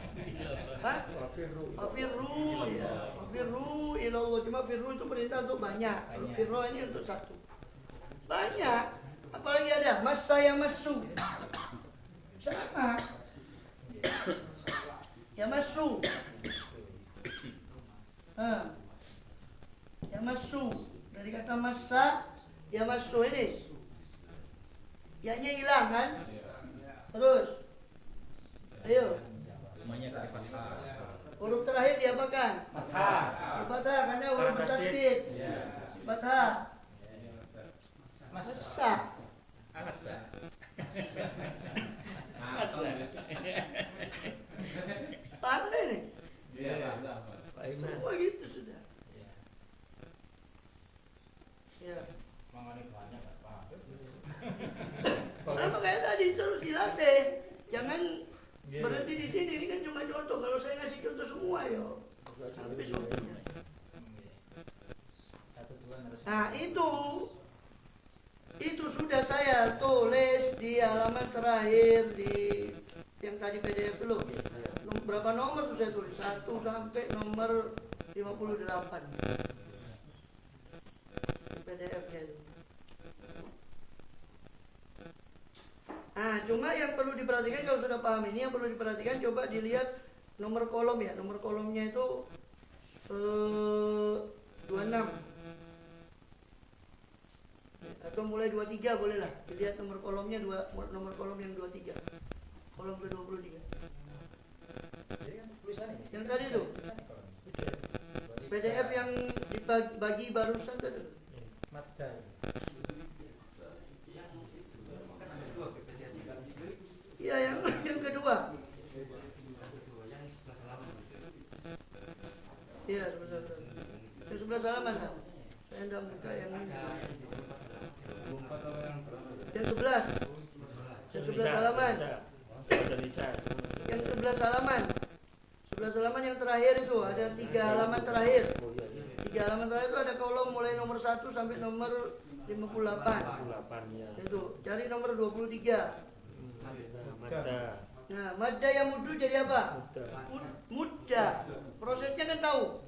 Hah? Wafirru. Fafirru ya. Fafirru ilallah. Cuma firru itu perintah untuk banyak. Kalau firru ini untuk satu. Banyak. Apalagi ada mas saya masu. Sama. Ya masu. Ya masu. Dari kata masa ya masu ini. Ya-nya hilang kan? Terus. Ayo. Semuanya dari fathah. Huruf terakhir diapakan? Fathah. Di fathah karena huruf bertasdid. Fathah. Masa. Pandai nih. Iya, Semua gitu sudah. Ya. Mangane banyak, Pak. Sama kayak tadi terus dilatih. Jangan berhenti di sini. Ini kan cuma contoh. Kalau saya ngasih contoh semua yo. Habis waktunya. Satu dua harus. Nah itu sudah saya tulis di halaman terakhir di yang tadi PDF dulu. Berapa nomor tuh saya tulis? 1 sampai nomor 58. PDF-nya itu. Nah, cuma yang perlu diperhatikan kalau sudah paham ini, yang perlu diperhatikan coba dilihat nomor kolom ya. Nomor kolomnya itu 26. Atau mulai 23 boleh lah. Dilihat nomor kolomnya nomor kolom yang 23. Kolom ke-23. Jadi kan tulisan ini. Yang tadi tuh. PDF yang dibagi barusan tadi. Mata. Iya, yang kedua. Iya, sebentar. Yang sebelah halaman kan? Saya enggak buka yang ini. 24 apa yang berapa? Yang 11. Yang 11 halaman. Yang 11 halaman. 11 halaman yang terakhir itu ada 3 halaman terakhir. 3 halaman terakhir itu ada kolom mulai nomor 1 sampai nomor 58. Itu cari nomor 23. Nah, madda yang mudu jadi apa? Muda. Prosesnya kan tahu.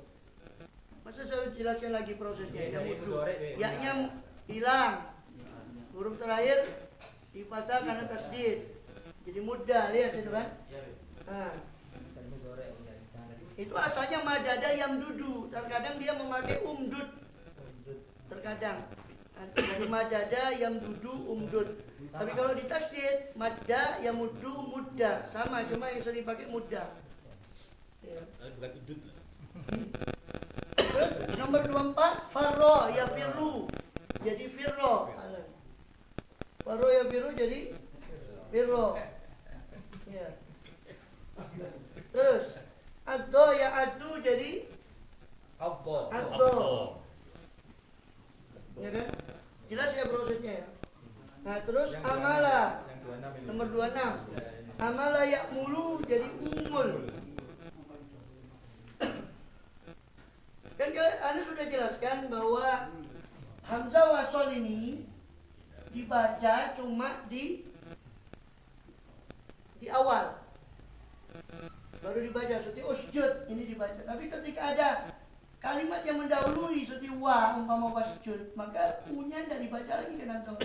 Masa saya jelaskan lagi prosesnya? Yang mudu. Yaknya hilang. Huruf terakhir difathah karena tasdid. Jadi muda, lihat itu kan? Nah, itu asalnya madada yang dudu. Terkadang dia memakai umdud. Terkadang dari madada yang dudu umdud. Tapi kalau di tasdid madda yang mudu muda sama, cuma yang sering dipakai muda. Ya. Bukan udut lah. Terus nomor 24 farro ya firru. Jadi firro. Farro ya firru jadi firro. Ya. Terus addo ya adu jadi addo. Ya kan? Jelas ya prosesnya ya. Nah, terus amala nomor 26. Amala ya mulu jadi umul. Kan Anda sudah jelaskan bahwa hamzah wasol ini dibaca cuma di awal. Baru dibaca seperti usjud ini dibaca. Tapi ketika ada kalimat yang mendahului seperti wa umpama wasjud, maka u-nya tidak dibaca lagi kan antum.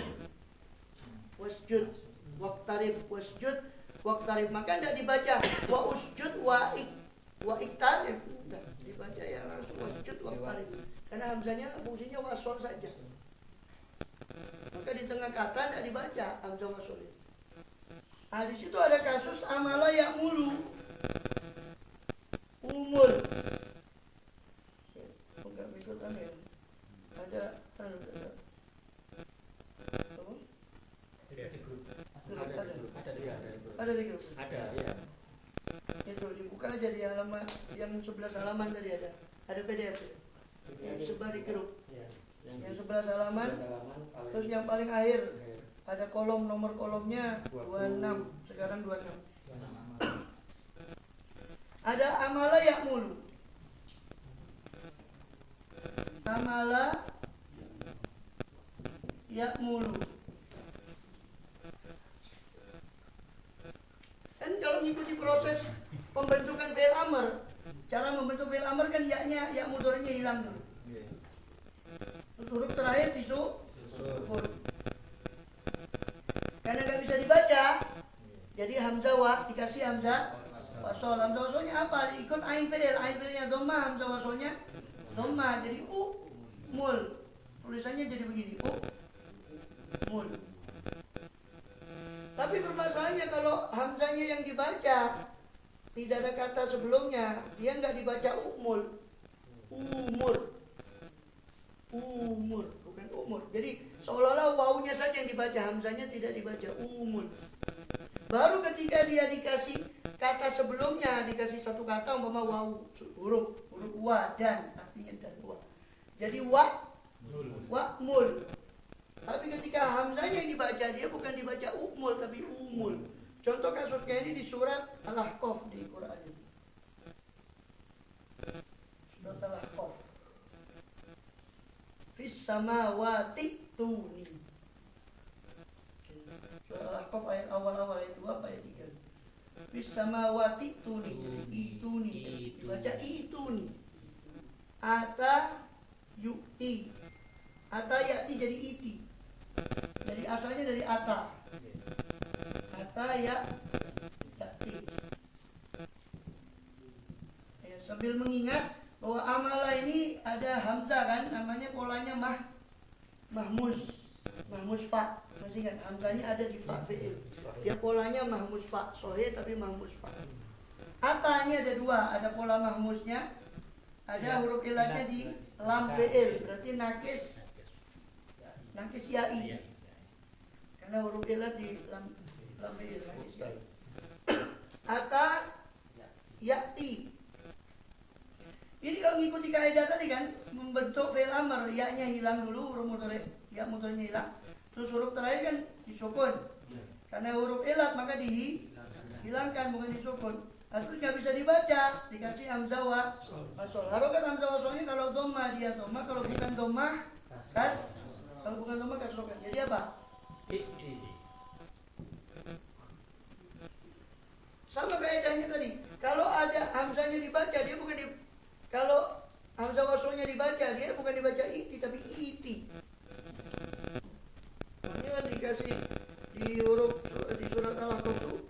Wasjud, waqtarib, wasjud, waqtarib, maka tidak dibaca wa usjud wa iktarib. Tidak dibaca ya langsung wasjud waqtarib. Karena hamzahnya fungsinya wasol saja. Maka di tengah kata tidak dibaca hamzah wasol. Nah, di situ ada kasus amala ya'mulu. Umul. Enggak ikutan ya. Ada ada di grup. Ada, ya. Itu dibuka aja di halaman yang 11 halaman tadi ada. Ada PDF. Yang disebar di grup. Yang 11 halaman. Terus yang paling akhir ada kolom, nomor kolomnya 26. Sekarang 26. Ada amala ya'mulu. Amala ya'mulu. Kan kalau mengikuti proses pembentukan fi'il amr, cara membentuk fi'il amr kan ya-nya, ya mudhari'nya hilang dulu. Terus huruf terakhir disukun. Karena nggak bisa dibaca, jadi hamzah wa dikasih hamzah wasol. Hamzah wasolnya apa? Ikut ain fi'il. Ain fi'ilnya dhamma, hamzah wasolnya dhamma. Jadi mul. Tulisannya jadi begini, mul. Tapi permasalahannya kalau hamzahnya yang dibaca tidak ada kata sebelumnya, dia nggak dibaca umul, umur, bukan umur. Jadi seolah-olah wawunya saja yang dibaca, hamzahnya tidak dibaca umul. Baru ketika dia dikasih kata sebelumnya, dikasih satu kata umpama wawu, huruf wa dan, artinya dan wa. Jadi mul. Tapi ketika hamzahnya yang dibaca, dia bukan dibaca umul tapi umul. Contoh kasusnya ini di surat Al-Ahqaf di Quran ini. Surat Al-Ahqaf. Fis samawati tuni. Surat Al-Ahqaf ayat awal-awal ayat 2 ayat 3. Fis samawati tuni. Ituni. Dibaca ituni. Ata yu'ti. Ata ya'ti jadi iti. Jadi asalnya dari ata. Ata ya'ti. Ya, sambil mengingat bahwa amala ini ada hamzah kan, namanya polanya mahmuz fa. Masih ingat hamzahnya ada di fa fi'il. Dia polanya mahmuz fa, sahih tapi mahmuz fa. Atanya ada dua, ada pola mahmuznya, ada huruf ilatnya di lam fi'il, berarti nakis ya'i. Karena huruf ilat di lam fi'il nakis ya'i. Ata ya'ti. Ini kalau ngikuti kaidah tadi kan, membentuk fi'il amr, ya-nya hilang dulu, huruf mudhari, ya mudhari'nya hilang. Terus huruf terakhir kan disukun. Karena huruf ilat maka dihilangkan, bukan disukun. Nah, terus nggak bisa dibaca, dikasih hamzah wasol. Harokat hamzah wasolnya kalau domah dia domah, kalau bukan domah kas, kalau bukan domah kasrokan. Jadi apa? Sama kaidahnya tadi. Kalau ada hamzahnya dibaca, dia bukan kalau hamzah wasolnya dibaca, dia bukan dibaca iti tapi iti. Makanya kan dikasih di huruf di surat Al-Ahqaf itu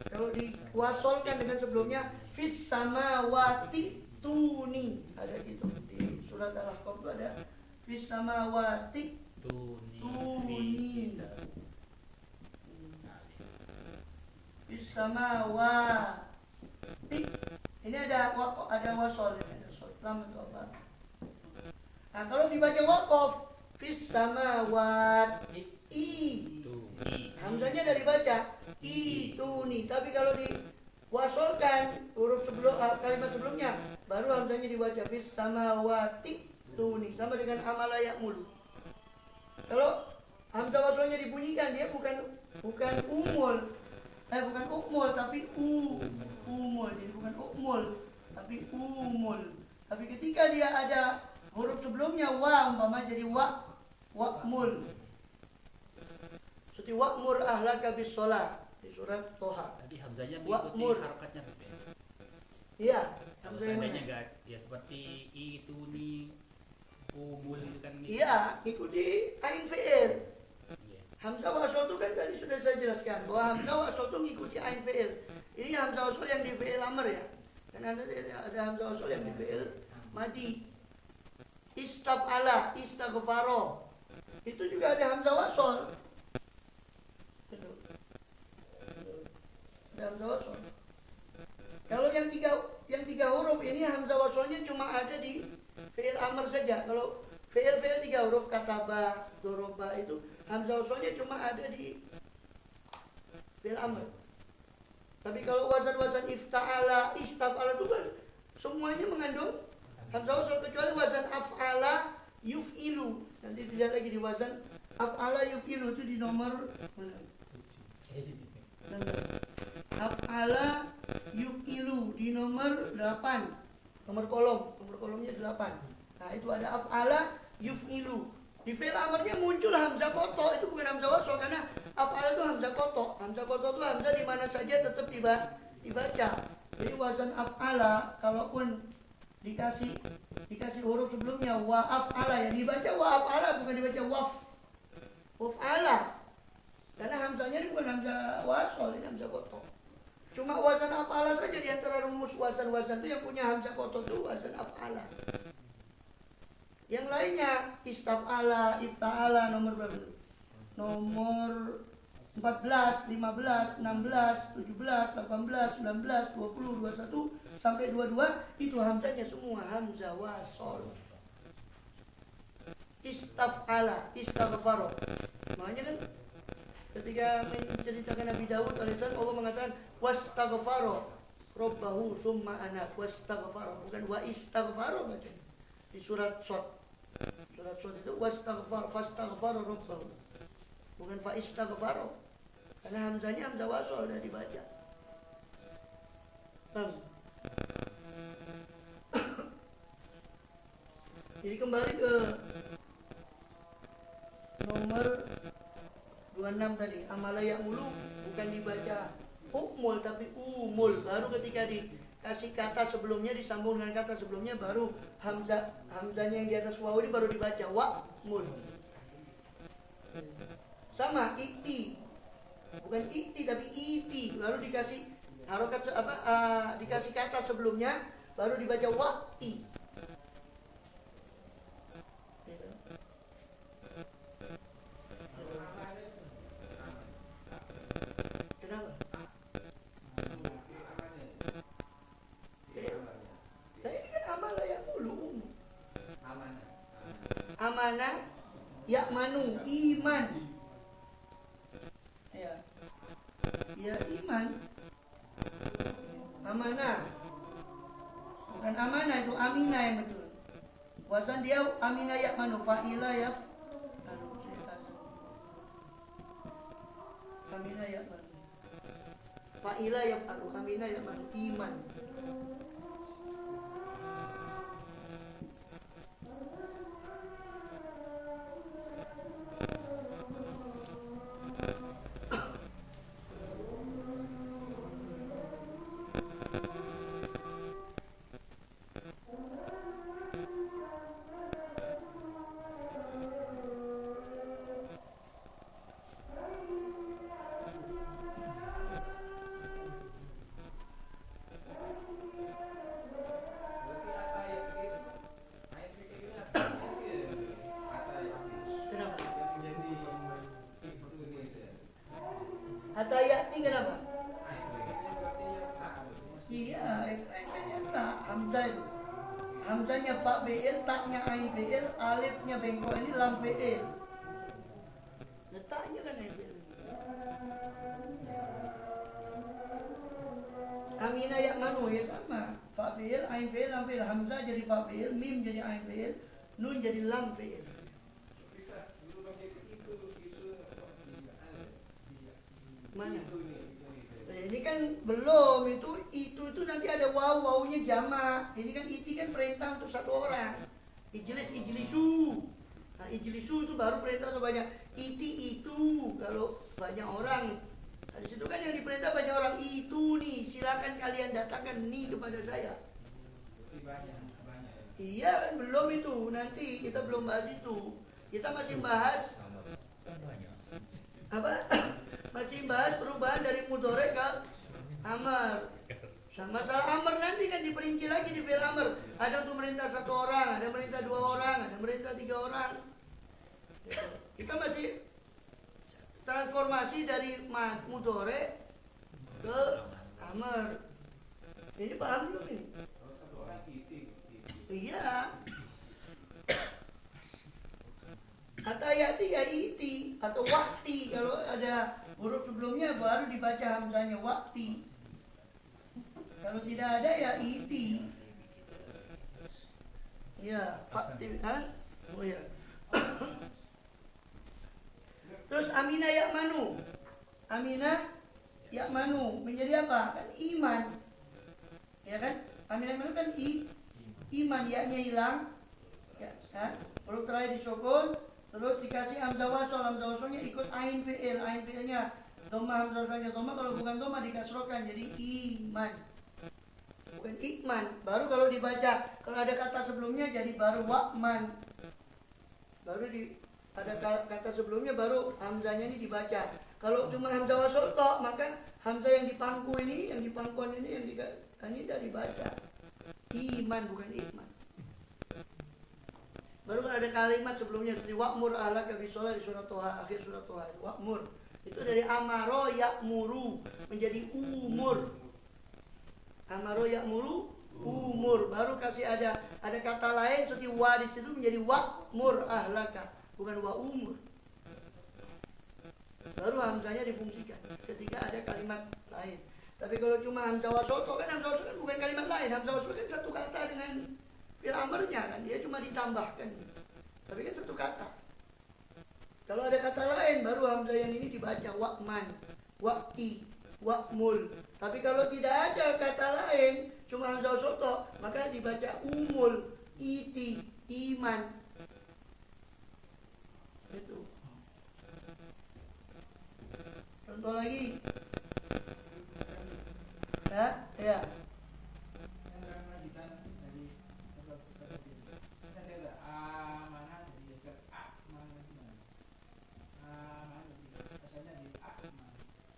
kalau diwasolkan dengan sebelumnya fis samawati tuni, ada gitu di surat Al-Ahqaf itu ada fis samawati tuni. Fis samawati. Ini ada wasol, ada lam atau apa. Nah, kalau dibaca waqaf fis samawati hamzahnya dari baca ituni, tapi kalau diwasolkan huruf kalimat sebelumnya baru hamzahnya dibaca fis samawati tuni, sama dengan amala ya'mulu. Kalau hamzah wasolnya dibunyikan dia bukan umul tapi umul, jadi bukan umul tapi umul. Tapi ketika dia ada huruf sebelumnya wa, umpama jadi wa'mul. Seperti wa'mur ahlaka bis shalah di surat Toha. Tadi hamzahnya Wa'mur. mengikuti harokatnya Beb. Iya, Kalau hamzah yang seandainya mana? enggak ya seperti itu nih umul itu kan nih. Iya, ikuti ain fi'il. Iya. Hamzah wasol itu kan tadi sudah saya jelaskan bahwa hamzah wasol itu mengikuti ain fi'il. Ini hamzah wasol yang di fi'il amr ya. Dan ada hamzah wasol yang di fi'il madi. Istaf'ala, istaghfaro. Itu juga ada hamzah wasol. Ada hamzah wasol. Kalau yang tiga huruf ini hamzah wasolnya cuma ada di fi'il amr saja. Kalau fi'il 3 huruf kataba, doroba itu hamzah wasolnya cuma ada di fi'il amr. Tapi kalau wazan-wazan ifta'ala, istaf'ala itu kan semuanya mengandung hamzah wasol kecuali wazan af'ala yuf'ilu. Nanti dilihat lagi di wazan af'ala yuf'ilu itu di nomor mana? Af'ala yuf'ilu di nomor 8. Nomor kolomnya 8. Nah, itu ada af'ala yuf'ilu. Di fi'il amrnya muncul hamzah koto, itu bukan hamzah wasol karena af'ala itu hamzah koto. Hamzah koto itu hamzah di mana saja tetap dibaca. Jadi wazan af'ala kalaupun dikasih huruf sebelumnya wa af'ala, ya dibaca wa af'ala, bukan dibaca waf'ala. Karena hamzahnya ini bukan hamzah wasol, ini hamzah koto. Cuma wazan af'ala saja di antara rumus wazan-wazan itu yang punya hamzah koto itu wazan af'ala. Yang lainnya istaf'ala, ifta'ala nomor berapa? Nomor 14, 15, 16, 17, 18, 19, 20, 21 sampai 22 itu hamzahnya semua hamzah wasol. Istaf'ala, istaghfaro. Makanya kan ketika menceritakan Nabi Daud alaihissalam Allah mengatakan wastaghfaro rabbahu summa anak, wastaghfaro, bukan wa istaghfaro bacanya. Di surat Shad. Surat Shad itu fastaghfaro rabbahu. Bukan fa istaghfaro. Karena hamzahnya hamzah wasol sudah dibaca. Jadi kembali ke nomor 26 tadi, amala ya'mulu bukan dibaca umul tapi umul. Baru ketika dikasih kata sebelumnya disambung dengan kata sebelumnya baru hamzahnya yang di atas waw ini baru dibaca wa'mul. Sama iti. Bukan iti tapi iti, baru dikasih harokat dikasih kata sebelumnya baru dibaca wa'ti. Kenapa? Ini kan amala ya'mulu. Amanah ya'manu, iman. Ya iman. Amanah. Bukan Bukan amanah, itu aminah yang betul. Wazan dia aminah ya'manu, fa'ila aminah ya'manu. Fa'ila ya'manu, aminah ya'manu, iman. Berarti atayat itu ayat fikih ini artinya atayat Kenapa? yang menjadi itu gitu ya. Hatta ya'ti kenapa? Ayat fikihnya berarti yang tak. Iya, yang tak hamzah itu. Hamzahnya fa fi'il, taknya ain fi'il, alifnya bengkok ini lam fi'il. Letaknya kan ain fi'il. Aminah ya'manu ya sama. Fa fi'il, ain fi'il, lam fi'il. Hamzah jadi fa fi'il, mim jadi ain fi'il, nun jadi lam fi'il. Bisa dulu pakai itu Mana? itu ini. Ini kan belum, itu nanti ada wawunya jamak. Ini kan iti kan perintah untuk satu orang. Ijlisu. Nah, ijlisu itu baru perintah untuk banyak. Iti itu kalau banyak orang. Nah, di situ kan yang diperintah banyak orang itu nih. Silakan kalian datangkan nih kepada saya. Banyak ya. Iya kan belum itu. Nanti kita belum bahas itu. Kita masih bahas apa? Masih bahas perubahan dari mudhari ke amar. Sama masalah amar nanti kan diperinci lagi di fi'il amar. Ada untuk merintah satu orang, ada merintah dua orang, ada merintah tiga orang. Kita masih transformasi dari mudhari ke amar. Ini paham belum ini? Kalau satu orang itu. Iya. Atayati ya iti atau wakti, kalau ada huruf sebelumnya baru dibaca hamzahnya wakti. Kalau tidak ada ya iti. Ya, fakti kan? Oh ya. Terus aminah ya'manu. Aminah ya'manu menjadi apa? Kan iman. Ya kan? Aminah ya'manu kan iman, ya-nya hilang. Ya, kan? Huruf terakhir disukun, terus dikasih hamzah wasol, hamzah wasolnya ikut ain fi'ilnya dhamma, hamzah wasolnya dhamma, kalau bukan dhamma dikasrokan jadi iman, bukan ikman. Baru kalau dibaca, kalau ada kata sebelumnya jadi baru wa'man, ada kata sebelumnya baru hamzahnya ini dibaca. Kalau cuma hamzah wasol tok, maka hamzah yang di pangku ini, yang di pangkuan ini, ini tidak dibaca. Iman bukan ikman. Baru kan ada kalimat sebelumnya seperti wa'mur ahlaka bisolah di surat Toha, akhir surat Toha. Wa'mur itu dari amaro ya'muru menjadi umur. Amaro ya'muru umur. Baru kasih ada kata lain seperti wa di situ menjadi wa'mur ahlaka, bukan wa umur. Baru hamzahnya difungsikan ketika ada kalimat lain. Tapi kalau cuma hamzah wasol, kan hamzah wasol kan bukan kalimat lain. Hamzah wasol kan satu kata dengan fi'il amarnya kan, dia cuma ditambahkan. Tapi kan satu kata. Kalau ada kata lain baru hamzah yang ini dibaca wa'man, wa'ti, wa'mul. Tapi kalau tidak ada kata lain, cuma hamzah soto, maka dibaca umul, iti, iman. Itu. Contoh lagi. Ya.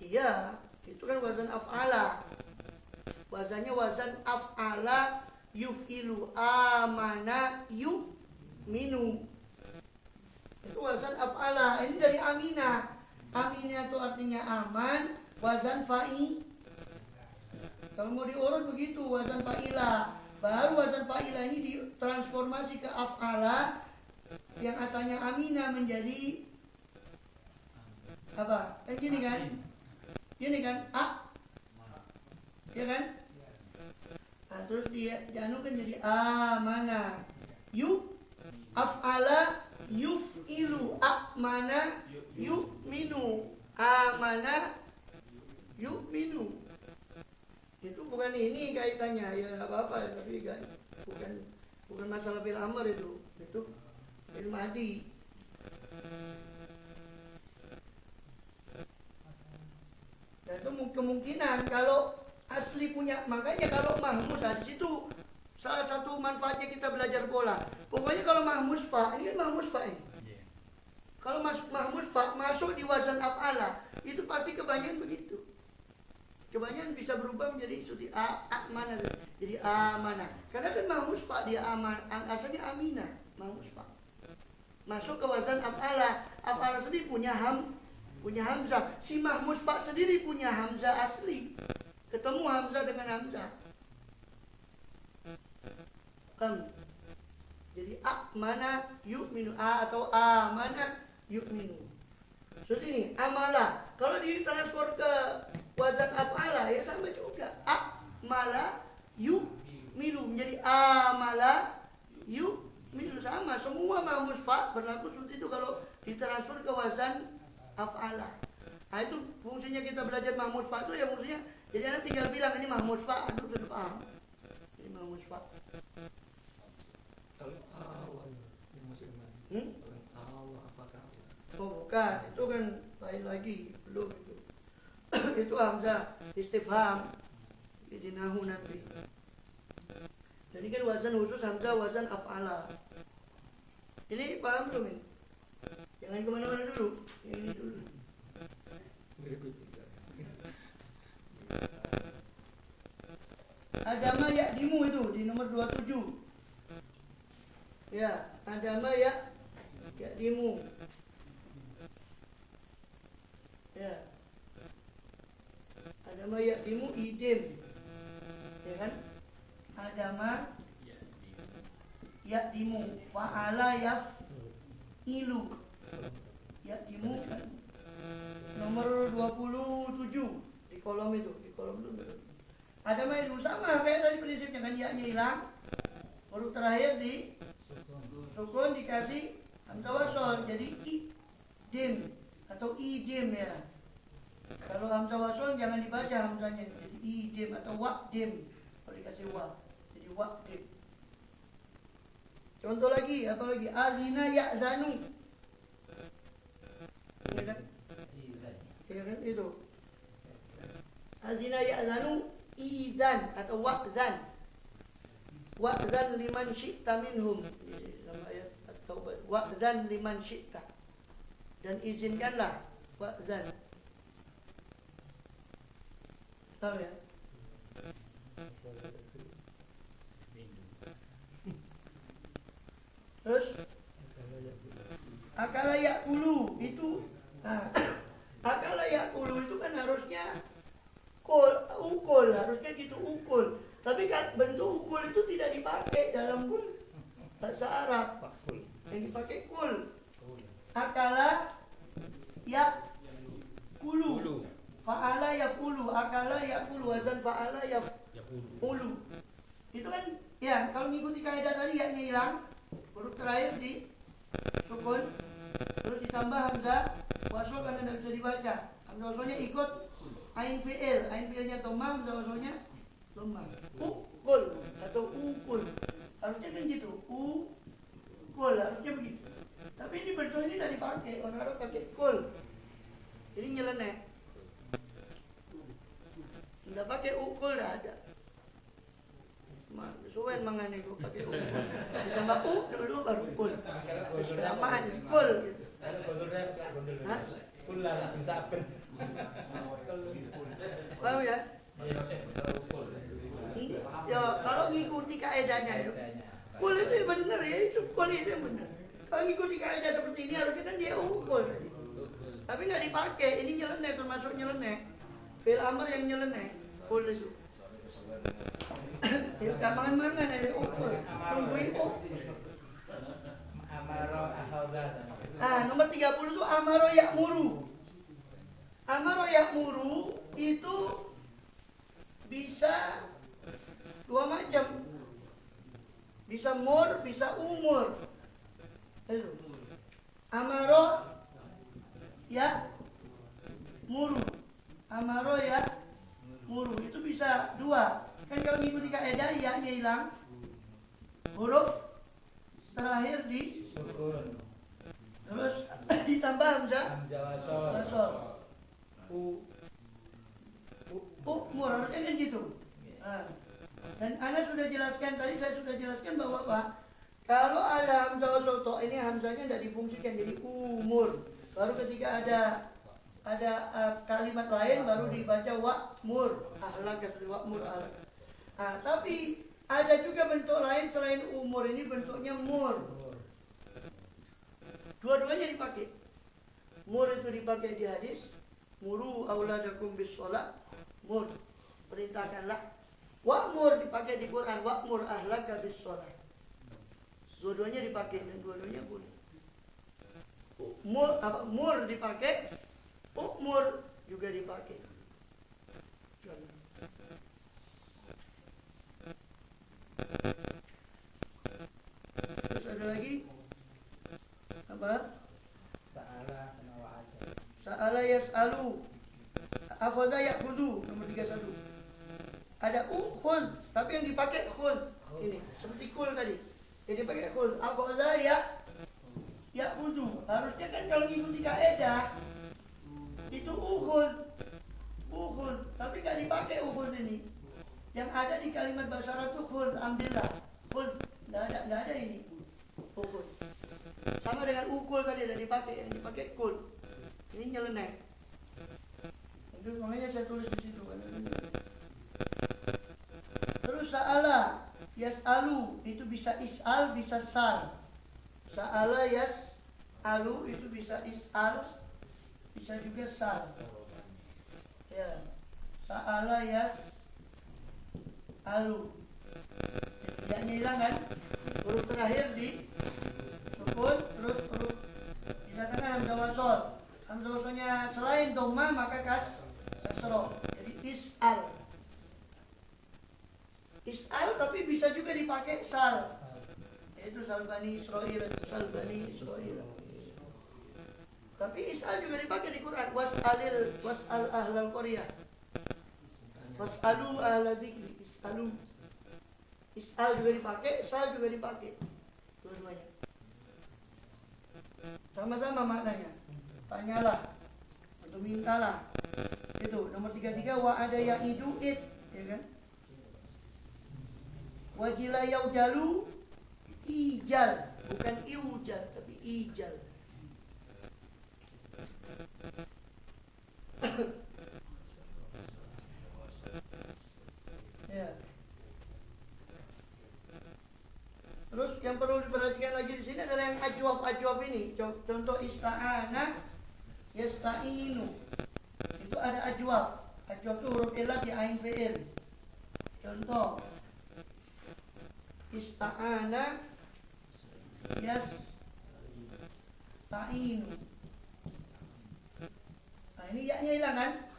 Iya, itu kan wazan af'ala. Wazannya wazan af'ala yuf'ilu amana yu'minu. Itu wazan af'ala. Ini dari aminah. Aminah itu artinya aman, wazan fa'i. Kalau mau diurut begitu, wazan fa'ila. Baru wazan fa'ila ini ditransformasi ke af'ala yang asalnya aminah menjadi apa? Kan gini kan? Gini kan? A. Ya kan? Nah, terus dia janu kan jadi amana. Af'ala yuf'ilu amana yu'minu. Amana yu'minu. Itu bukan ini kaitannya, ya nggak apa-apa, tapi bukan masalah fil amr itu fil madi. Dan itu kemungkinan kalau asli punya, makanya kalau mahmus, di situ salah satu manfaatnya kita belajar pola. Pokoknya kalau mahmus fa, ini kan mahmus fa ini. Kalau mahmus fa masuk di wazan af'ala, itu pasti kebanyakan begitu. Kebanyakan bisa berubah menjadi sudi amana, jadi amana. Karena kan mahmus fa dia aman, asalnya amina, mahmus fa. Masuk ke wazan af'ala, af'ala sendiri punya hamzah. Si mahmus fa sendiri punya hamzah asli. Ketemu hamzah dengan hamzah. Jadi amana yu'minu, atau amana yu'minu. Seperti ini, amala. Kalau ditransfer ke wazan af'ala ya sama juga. Amala yu'minu menjadi amala yu'minu, sama. Semua mahmus fa berlaku seperti itu kalau ditransfer ke wazan af'ala. Nah, itu fungsinya kita belajar mahmus fa itu ya fungsinya. Jadi anda tinggal bilang ini mahmus fa, anda sudah paham. Ini mahmus fa. Kalau awal yang masih kemarin. Awal apakah? Oh bukan, itu kan lain lagi, belum itu. Itu hamzah istifham di nahu nanti. Jadi kan wazan khusus hamzah wazan af'ala. Ini paham belum ini? Jangan kemana-mana dulu, ini dulu. Adama ya'dimu itu di nomor 27. Ya, adama ya'dimu. Ya. Adama ya'dimu idim. Ya kan? Adama ya'dimu fa'ala yaf'ilu. Ya'dimu kan nomor 27 di kolom itu, Adama itu sama kayak tadi prinsipnya kan, ya-nya hilang. Huruf terakhir di sukun dikasih hamzah wasol jadi idim atau idim ya. Kalau hamzah wasol jangan dibaca hamzahnya jadi idim atau wa'dim. Kalau dikasih wa jadi wa'dim. Contoh lagi, apa lagi? Azina ya'zanu. Ya kan? Ya kan itu. Azina ya'zanu izan atau wa'zan. Wa'zan liman syi'ta minhum. Dalam ayat At-Taubah. Wa'zan liman syi'ta. Dan izinkanlah wa'zan. Tahu ya? Terus akala ya'kulu itu akala ya'kulu itu kan harusnya ukul, harusnya gitu ukul. Tapi kan bentuk ukul itu tidak dipakai dalam bahasa Arab. Yang dipakai kul. Akala ya'kulu. Fa'ala ya'kulu. Akala ya'kulu. Wazan fa'ala ya'kulu. Itu kan ya kalau mengikuti kaidah tadi ya-nya hilang. Huruf terakhir di sukun, terus ditambah hamzah wasol karena tidak bisa dibaca. Hamzah wasolnya ikut ain fiilnya tomah, hamzah wasolnya tomah. Ukul atau ukul, harusnya kan gitu. Ukul harusnya begitu. Tapi ini betul ini tidak dipakai, orang Arab pakai kul. Jadi nyeleneh. Tidak pakai ukul, tidak ada. Suwen mangane kok pakai ukul. Ditambah dulu baru kul. Terus kelamaan kul gitu. Ada gondolnya. Kula saben. Paham ya? Ya kalau ngikuti kaedahnya ya. Kul itu benar ya, itu kul itu benar. Kalau ngikuti kaedah seperti ini harusnya kan dia ukul tadi. Tapi nggak dipakai, ini nyeleneh, termasuk nyeleneh. Fil amr yang nyeleneh. Kul itu. Ya gampang mana dari ukul. Tungguin Amaro akhadha. Nomor 30 itu amaro ya'muru. Amaro ya'muru itu bisa dua macam. Bisa mur, bisa umur. Itu. Amaro ya muru. Amaro ya muru. Itu bisa dua. Kan kalau ngikuti kaidah ya-nya hilang. Huruf terakhir di Sukun. terus ditambah hamzah. Hamzah wasol. Wasol. U. Ukmur harusnya kan gitu. Nah, dan Anda sudah jelaskan tadi, saya sudah jelaskan bahwa Pak, kalau ada hamzah wasol toh, ini hamzahnya tidak difungsikan jadi umur. Baru ketika ada kalimat lain baru dibaca wa'mur. Ahlak wa'mur ahlak. Nah, tapi ada juga bentuk lain selain umur, ini bentuknya mur. Dua-duanya dipakai. Mur itu dipakai di hadis, muru auladakum bis sholat. Mur, perintahkanlah. Wa'mur dipakai di Quran, wa'mur ahlaka bis sholat. Dua-duanya dipakai dan dua-duanya boleh. Mur dipakai, ukmur juga dipakai. Terus ada lagi apa? Sa'ala sama wa'ada. Sa'ala yas'alu, akhadha ya'khudhu, nomor 31. Ada khudh, tapi yang dipakai khudh. Ini seperti kul tadi. Jadi pakai khudh, akhadha ya'khudhu. Harusnya kan kalau ngikuti kaidah itu ukhudh. Tapi nggak dipakai ukhudh ini. Yang ada di kalimat bahasa Arab itu khudh, ambillah. Khudh, nggak ada ini. Ukhudh. Sama dengan ukul tadi ada dipakai, yang dipakai kul. Ini nyeleneh. Itu makanya saya tulis di situ. Terus sa'ala, yas'alu itu bisa is'al, bisa sal. Sa'ala yas'alu itu bisa is'al, bisa juga sal. Ya. Sa'ala yas'alu. Ya-nya hilang kan? Huruf terakhir di sukun, terus huruf dikatakan hamzah wasol. Hamzah wasolnya selain dhamma maka kasroh. Jadi is'al. Is'al tapi bisa juga dipakai sal. Yaitu sal bani Israil, sal bani Israil. Tapi is'al juga dipakai di Quran. Was'al ahlal qaryah. Was'alu ahla dzikri. Is'al juga dipakai, sal juga dipakai. Dua-duanya. Sama-sama maknanya. Tanyalah atau mintalah. Itu nomor 33 wa ada ya'idu it, ya kan? Wajila yaujalu ijal, bukan iujal tapi ijal. Ya. Terus yang perlu diperhatikan lagi di sini adalah yang ajwaf ini. Contoh ista'ana, yasta'inu. Itu ada ajwaf. Ajwaf itu huruf ilat di ain fi'il. Contoh ista'ana, yasta'inu. Nah ini ya-nya hilang kan?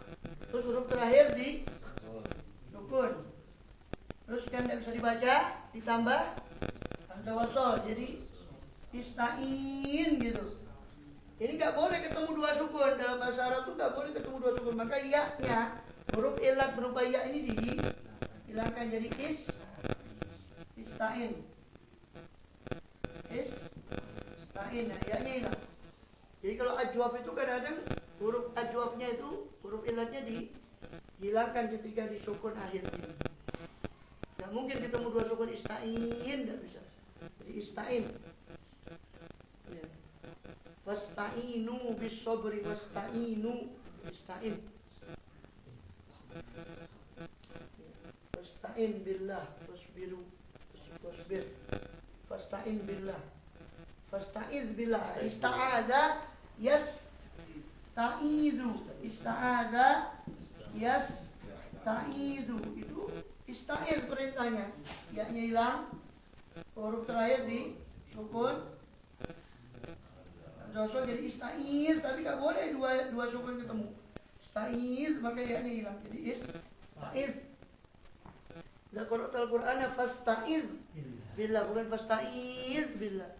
Terus huruf terakhir di sukun. Terus kan tidak bisa dibaca, ditambah hamzah wasol, jadi ista'in gitu. Ini nggak boleh ketemu dua sukun dalam bahasa Arab tuh, nggak boleh ketemu dua sukun. Maka ya-nya huruf ilat berupa ya ini dihilangkan jadi ista'in. Nah ya-nya hilang. Jadi kalau ajwaf itu kadang-kadang huruf ajwafnya itu huruf ilatnya dihilangkan ketika di sukun akhirnya. Nggak mungkin ketemu dua sukun ista'in, nggak bisa. Jadi ista'in. Ya. Fasta'inu bis sabri, fasta'inu ista'in. Fasta'in billah, wasbiru, wasbir. Fasta'in billah. Fasta'iz billah. Ista'adha yasta'idu. Ista'adha yasta'idu. Itu ista'iz perintahnya. Ya-nya hilang. Huruf terakhir di sukun. Sosok jadi ista'iz, tapi gak boleh dua sukun ketemu. Ista'iz maka ya-nya hilang. Jadi ista'iz. Za qara'tal Qur'ana fasta'iz billah, bukan fasta'iz billah.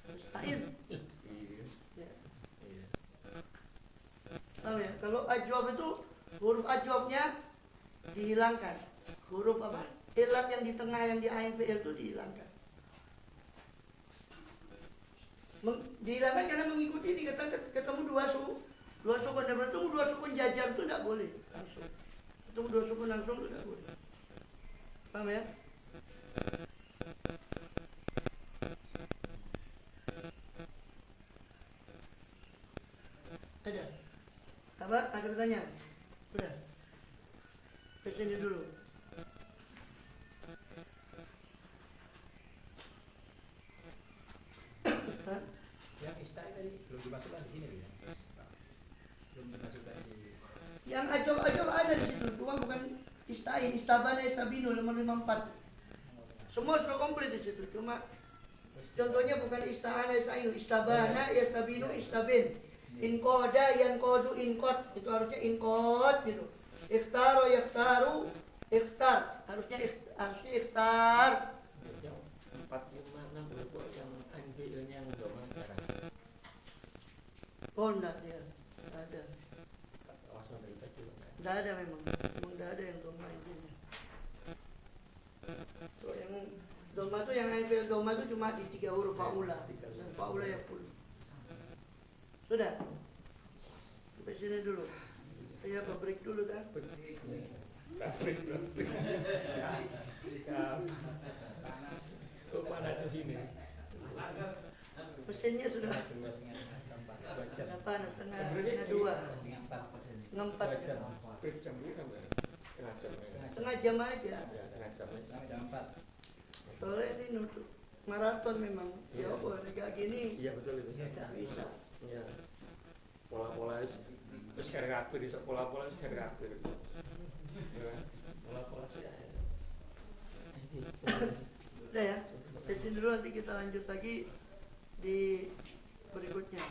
Fasta'iz. Ya. Paham ya? Kalau ajwaf itu huruf ajwafnya dihilangkan. Huruf apa? Ilat yang di tengah yang di ain fi'il itu dihilangkan. Dihilangkan karena mengikuti ini ketemu dua sukun dan bertemu dua sukun jajar itu tidak boleh langsung. Ketemu dua sukun langsung itu tidak boleh. Paham ya? Ada? Apa? Ada pertanyaan? Sudah? Ke sini dulu. Hah? Yang istai tadi belum dimasukkan di sini ya. Belum dimasukkan di. Yang ajab-ajab ada di situ, cuma bukan istain, istabana, istabinu, nomor 54. Semua sudah komplit di situ, cuma contohnya bukan istahana, istainu, istabana, istabinu, istabin. Inqoda, yanqodu, inqod, itu harusnya inqod gitu. Ikhtaro, yaktaru, ikhtar, harusnya ikhtar. Yang 4, 5, 6 berapa yang NPL-nya yang doang sekarang. Oh enggak dia, enggak ada. Langsung dari tadi Enggak ada memang enggak ada yang doma intinya. Kalau yang doma itu yang NPL doma itu cuma di 3 huruf faula. Dan faula ya full. Sudah? Sampai sini dulu. Ya, break dulu kan? Kok panas di sini? Mesinnya sudah berapa? Setengah 2. Setengah 4. Break jam ini kan setengah jam. Setengah jam aja. Ya, setengah jam. Jam 4. Soalnya ini nutup maraton memang. Ya apa, kayak gini Iya betul itu. tidak bisa. Iya. Pola-pola wis kare kabeh iso pola-pola wis kare kabeh. Ya. Pola-pola sih. Udah ya. Dari sini dulu, nanti kita lanjut lagi di berikutnya.